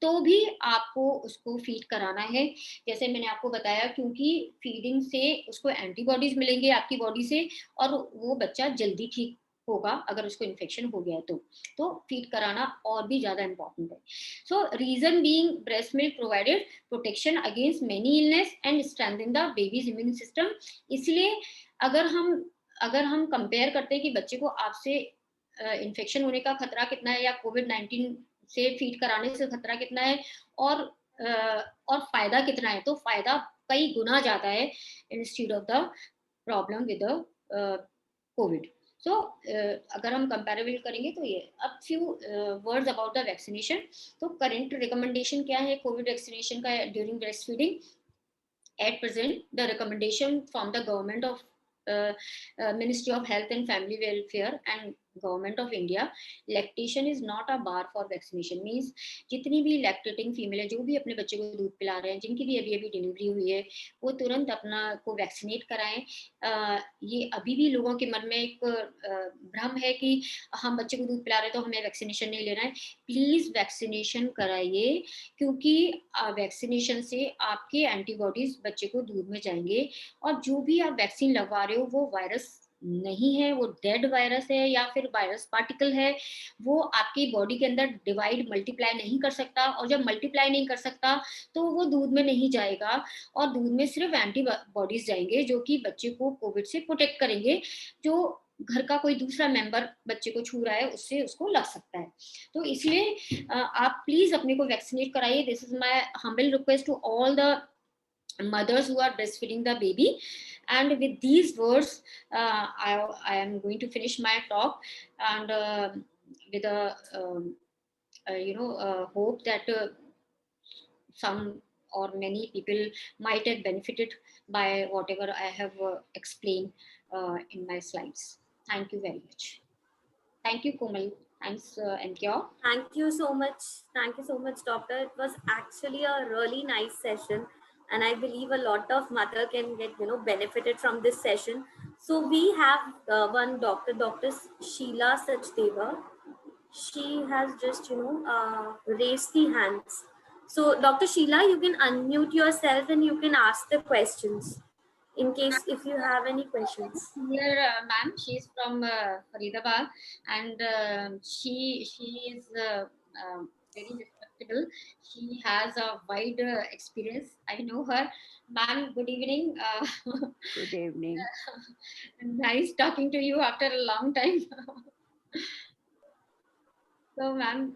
तो भी आपको उसको फीड कराना है। जैसे मैंने आपको बताया, क्योंकि फीडिंग से उसको एंटीबॉडीज मिलेंगे आपकी बॉडी से, और वो बच्चा जल्दी ठीक होगा अगर उसको इन्फेक्शन हो गया है तो फीड कराना और भी ज्यादा इंपॉर्टेंट है। So reason being breast milk provided protection against many illness and strengthen the baby's immune system. इसलिए अगर हम कंपेयर करते हैं कि बच्चे को आपसे इन्फेक्शन होने का खतरा कितना है, या कोविड-19 से फीड कराने से खतरा कितना है, और फायदा कितना है, तो फायदा कई गुना ज्यादा है instead of the problem with covid. So अगर हम कंपेरेबल करेंगे तो ये। अब few words about the vaccination. तो करंट रिकमेंडेशन क्या है कोविड वैक्सीनेशन का during breast feeding? At present, the recommendation from the government of Ministry of Health and Family Welfare and government of India, lactation is not a bar for vaccination. Means जितनी भी lactating female है, जो भी अपने बच्चे को दूध पिला रहे हैं, जिनकी भी अभी अभी डिलीवरी हुई है, वो तुरंत अपना को वैक्सीनेट कराएं। ये अभी भी लोगों के मन में एक भ्रम है कि हम बच्चे को दूध पिला रहे हैं तो हमें वैक्सीनेशन नहीं लेना है। प्लीज वैक्सीनेशन कराइए, क्योंकि वैक्सीनेशन से आपके एंटीबॉडीज बच्चे को दूध में जाएंगे, और जो भी आप वैक्सीन लगवा रहे हो वो वायरस नहीं है, वो डेड वायरस है या फिर वायरस पार्टिकल है। वो आपकी बॉडी के अंदर डिवाइड मल्टीप्लाई नहीं कर सकता, और जब मल्टीप्लाई नहीं कर सकता तो वो दूध में नहीं जाएगा, और दूध में सिर्फ एंटीबॉडीज जाएंगे जो कि बच्चे को कोविड से प्रोटेक्ट करेंगे। जो घर का कोई दूसरा मेंबर बच्चे को छू रहा है उससे उसको लग सकता है। तो इसलिए आप प्लीज अपने को वैक्सीनेट कराइए। This is my humble request to all the mothers who are breastfeeding the baby. And with these words, I am going to finish my talk, and with a hope that some or many people might have benefited by whatever I have explained in my slides. Thank you very much. Thank you, Komal. Thanks, Enkyo. Thank you so much. Thank you so much, doctor. It was actually a really nice session, and I believe a lot of mother can get benefited from this session. So we have one doctor, Dr. Sheila Sachdeva. She has just raised the hands. So Dr. Sheila, you can unmute yourself and you can ask the questions in case if you have any questions. Here, ma'am, she's from Faridabad, and she is very respectable. She has a wide experience. I know her. Ma'am, good evening. Good evening. Nice talking to you after a long time. So, ma'am.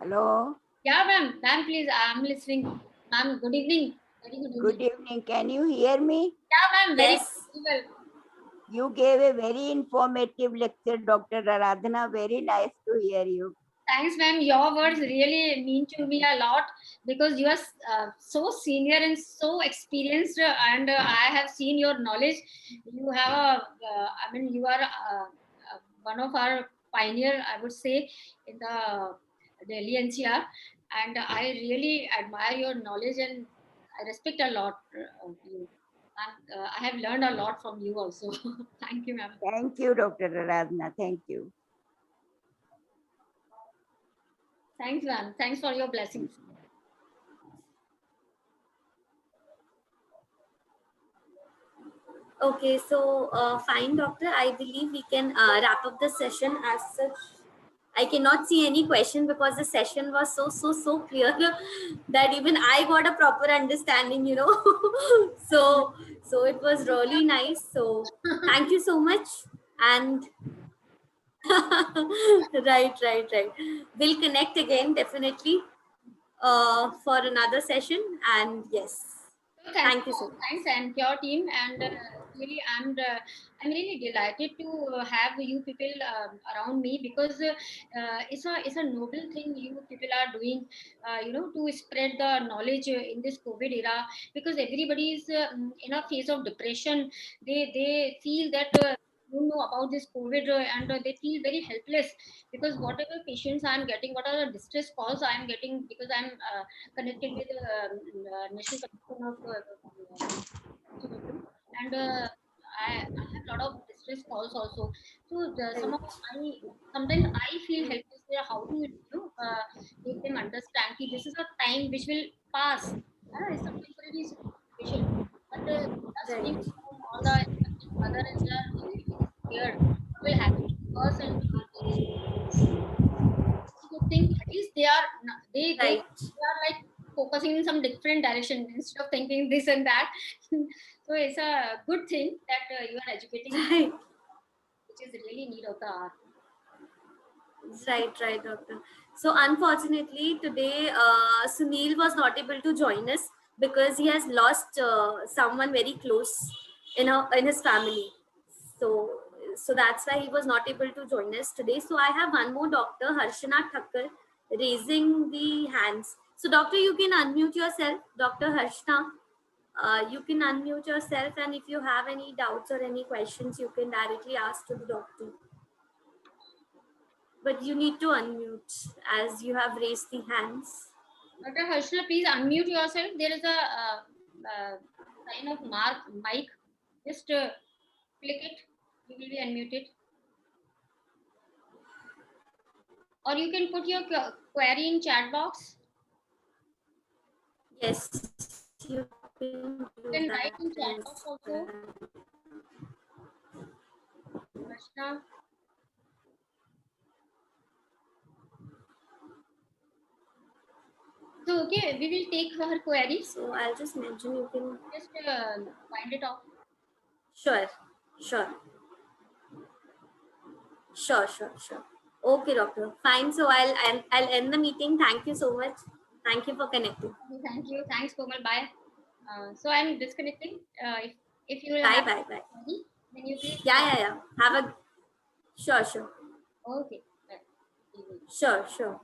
Hello. Yeah, ma'am. Ma'am, please, I'm listening. Ma'am, good evening. Very good evening. Good evening. Can you hear me? Yeah, ma'am. Yes. Very well. You gave a very informative lecture, Dr. Aradhana. Very nice to hear you. Thanks, ma'am. Your words really mean to me a lot, because you are so senior and so experienced, and I have seen your knowledge. You have you are one of our pioneer, I would say, in the Delhi NCR, and I really admire your knowledge, and I respect a lot of you. And I have learned a lot from you also. Thank you, ma'am. Thank you, Dr. Aradhana. Thank you. Thanks, ma'am. Thanks for your blessings. Okay, so fine, doctor. I believe we can wrap up the session as such. I cannot see any question because the session was so clear that even I got a proper understanding, so it was really nice. So thank you so much. And right. We'll connect again definitely for another session. And yes. Thank you so much. Thanks, and your team, and really, I'm really delighted to have you people around me, because it's a noble thing you people are doing, to spread the knowledge in this COVID era, because everybody is in a phase of depression. They feel that. Don't know about this COVID, and they feel very helpless, because whatever patients I'm getting, what are the distress calls I'm getting, because I'm connected with National Commission of and I have a lot of distress calls also. So sometimes I feel helpless there, how to make them understand that this is a time which will pass. It's a temporary situation, but just sitting at home, all the mother and they are really scared what will happen to us and our baby. Good thing, at least they are they are like focusing in some different direction instead of thinking this and that. So it's a good thing that you are educating, Right. which is really need of the hour. Right, doctor. So unfortunately today Sunil was not able to join us because he has lost someone very close in his family. So that's why he was not able to join us today. So I have one more doctor, Harshana Thakkar, raising the hands. So doctor, you can unmute yourself, Dr. Harshana. You can unmute yourself, and if you have any doubts or any questions, you can directly ask to the doctor. But you need to unmute as you have raised the hands. Dr. Harshla, please unmute yourself. There is a sign of mic. Just click it. You will be unmuted. Or you can put your query in chat box. Yes, you can You can write in chat box also. Harshla. So, okay, we will take her queries. So I'll just mention, you can Just find it off. Sure. Okay, doctor. Fine. So I'll end the meeting. Thank you so much. Thank you for connecting. Thank you. Thanks, Komal. Bye. So I'm disconnecting. If you will Bye. have Bye. query, then you please. Yeah. Have a sure. Okay. Sure.